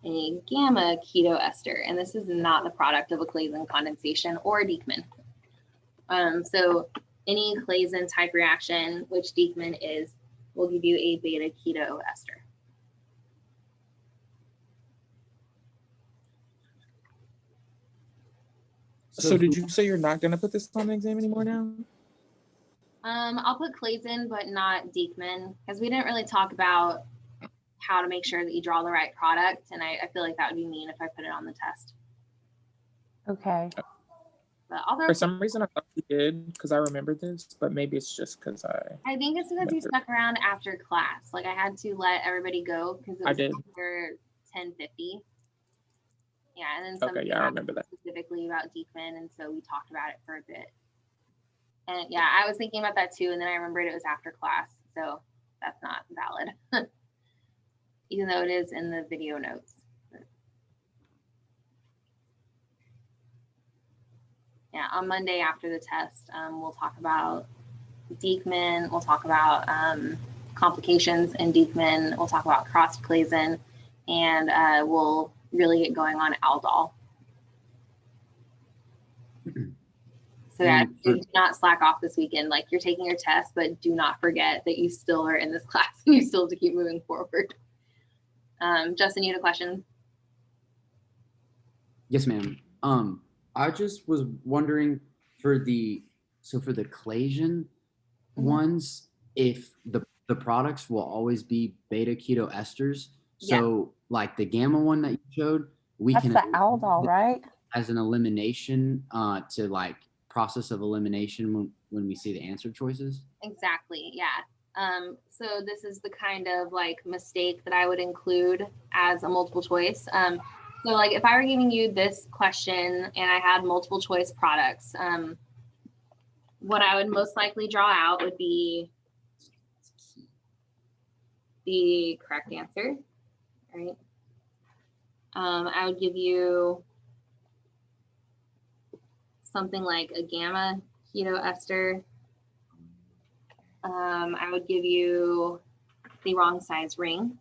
a gamma keto ester, and this is not the product of a Claisen condensation or Diekmann. So any Claisen type reaction, which Diekmann is, will give you a beta keto ester. So did you say you're not going to put this on the exam anymore now? I'll put Clayton, but not Diekman, because we didn't really talk about how to make sure that you draw the right product, and I feel like that would be mean if I put it on the test. Okay. But I'll throw For some reason, I thought you did because I remember this, but maybe it's just because I think it's because you stuck around after class. Like I had to let everybody go because it I was did. after 10:50. Yeah, and then Okay, somebody yeah, I asked remember that. specifically about Diekman, and so we talked about it for a bit. And yeah, I was thinking about that too, and then I remembered it was after class, so that's not valid, even though it is in the video notes. Yeah, on Monday after the test, we'll talk about Diekman, we'll talk about complications in Diekman, we'll talk about cross-Claisen, and we'll really get going on Aldol. So yeah, do not slack off this weekend. Like you're taking your test, but do not forget that you still are in this class and you still have to keep moving forward. Justin, you had a question? Yes, ma'am. I just was wondering for the Clasian ones, if the products will always be beta keto esters. So like the gamma one that you showed, we That's can the Aldol, right? as an elimination to like process of elimination when we see the answer choices. Exactly. Yeah. So this is the kind of like mistake that I would include as a multiple choice. So like if I were giving you this question and I had multiple choice products, what I would most likely draw out would be the correct answer, right? I would give you something like a gamma keto ester. I would give you the wrong size ring.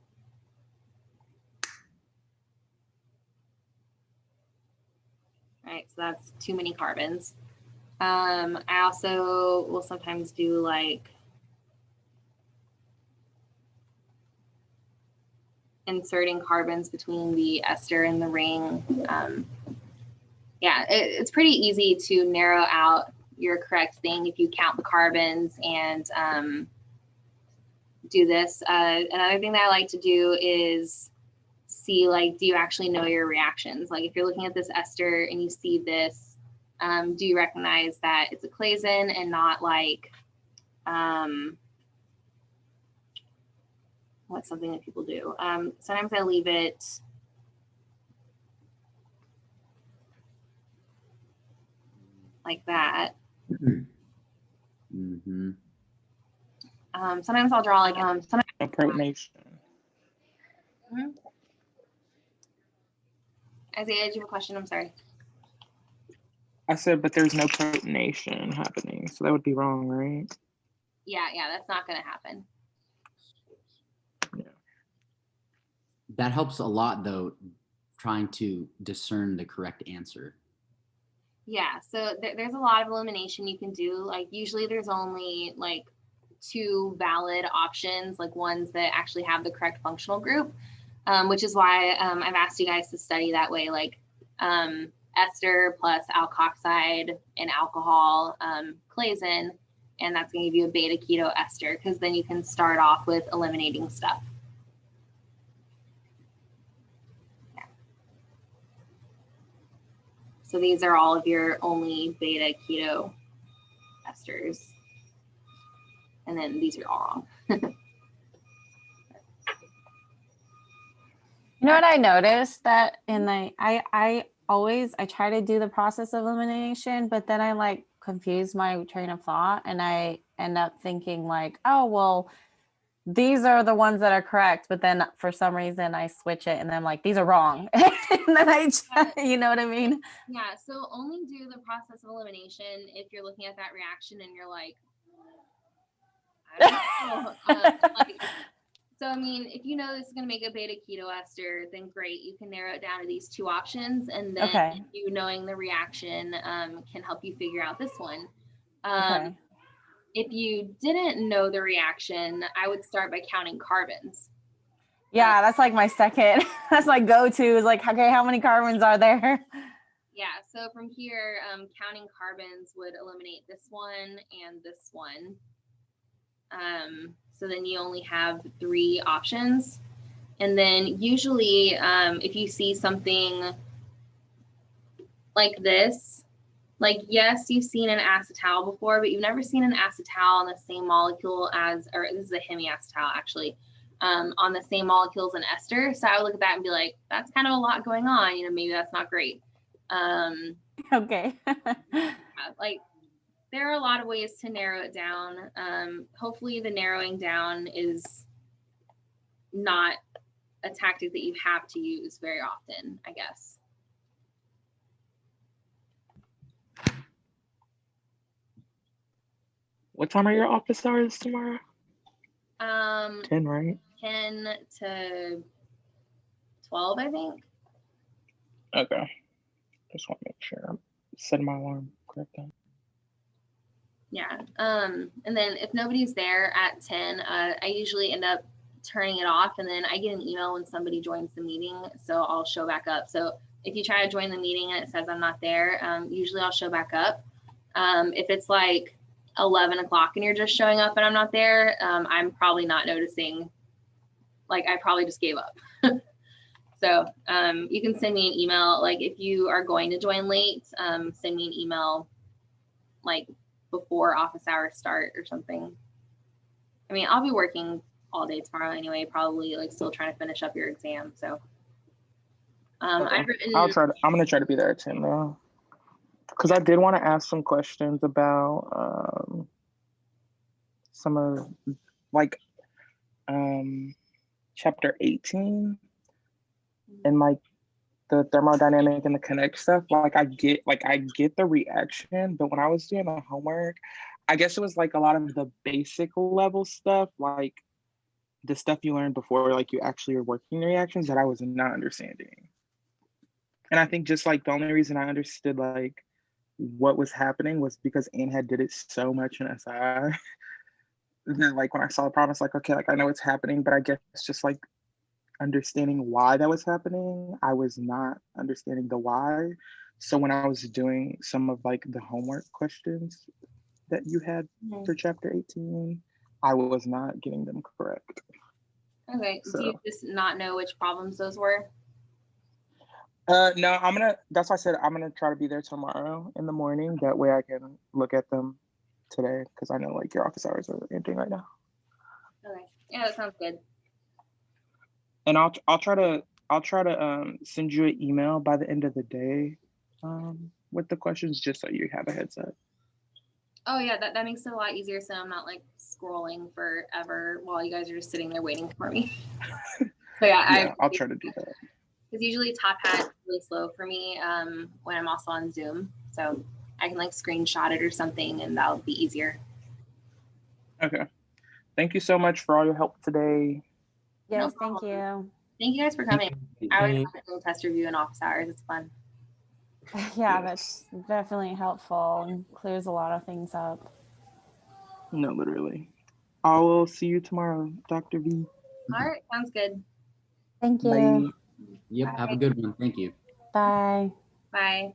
Right, so that's too many carbons. I also will sometimes do like inserting carbons between the ester and the ring. Yeah, it's pretty easy to narrow out your correct thing if you count the carbons and do this. Another thing that I like to do is see, like, do you actually know your reactions? Like if you're looking at this ester and you see this, do you recognize that it's a Claisen and not like, what's something that people do? Sometimes I leave it like that. Mm-hmm. Sometimes I'll draw like No protonation. Isaiah, did you have a question? I'm sorry. I said, but there's no protonation happening, so that would be wrong, right? Yeah, that's not going to happen. Yeah. That helps a lot, though, trying to discern the correct answer. Yeah, so there's a lot of elimination you can do. Like usually there's only like 2 valid options, like ones that actually have the correct functional group, which is why I've asked you guys to study that way, like ester plus alkoxide and alcohol, Claisen, and that's going to give you a beta keto ester, because then you can start off with eliminating stuff. Yeah. So these are all of your only beta keto esters. And then these are all wrong. You know what I noticed that in the I try to do the process of elimination, but then I like confuse my train of thought and I end up thinking like, oh well, these are the ones that are correct, but then for some reason I switch it and then I'm like, these are wrong. And then you know what I mean? Yeah, so only do the process of elimination if you're looking at that reaction and you're like, I don't know. So, I mean, if you know this is going to make a beta keto ester, then great. You can narrow it down to these 2 options. And then Okay. you knowing the reaction can help you figure out this one. Okay. If you didn't know the reaction, I would start by counting carbons. Yeah, that's like my second, that's my go-to is like, okay, how many carbons are there? Yeah, so from here, counting carbons would eliminate this one and this one. So then you only have 3 options. And then usually if you see something like this, like, yes, you've seen an acetal before, but you've never seen an acetal on the same molecule as, or this is a hemiacetal actually, on the same molecule as an ester. So I would look at that and be like, that's kind of a lot going on. You know, maybe that's not great. Okay. Like, there are a lot of ways to narrow it down. Hopefully the narrowing down is not a tactic that you have to use very often, I guess. What time are your office hours tomorrow? 10, right? 10 to 12, I think. Okay. Just want to make sure I'm setting my alarm correct time. Yeah. And then if nobody's there at 10, I usually end up turning it off, and then I get an email when somebody joins the meeting, so I'll show back up. So if you try to join the meeting and it says I'm not there, usually I'll show back up. If it's like 11 o'clock and you're just showing up and I'm not there, I'm probably not noticing. Like, I probably just gave up. So you can send me an email. Like, if you are going to join late, send me an email like before office hours start or something. I mean, I'll be working all day tomorrow anyway, probably like still trying to finish up your exam. So I've written. I'm gonna try to be there at 10 though, because I did want to ask some questions about some of like chapter 18 and like the thermodynamic and the kinetic stuff. Like I get the reaction, but when I was doing the homework, I guess it was like a lot of the basic level stuff, like the stuff you learned before like you actually are working the reactions, that I was not understanding. And I think just like the only reason I understood like what was happening was because Anne had did it so much in SI that like when I saw the problem, it's like, okay, like I know what's happening, but I guess just like understanding why that was happening, I was not understanding the why. So when I was doing some of like the homework questions that you had for chapter 18, I was not getting them correct. Okay. So, do you just not know which problems those were? No, that's why I said I'm gonna try to be there tomorrow in the morning. That way I can look at them today, because I know like your office hours are ending right now. Okay. Yeah, that sounds good. And I'll try to send you an email by the end of the day with the questions, just so you have a heads up. Oh yeah, that makes it a lot easier, so I'm not like scrolling forever while you guys are just sitting there waiting for me. So yeah, I'll try to do that. Because usually Top Hat is really slow for me when I'm also on Zoom, so I can like screenshot it or something, and that'll be easier. Okay. Thank you so much for all your help today. Yes, thank you. Thank you guys for coming. I would Thank- do test review in office hours. It's fun. Yeah, that's definitely helpful and clears a lot of things up. No, literally. I will see you tomorrow, Dr. V. All right, sounds good. Thank you. Bye. Yep. Have a good one. Thank you. Bye. Bye.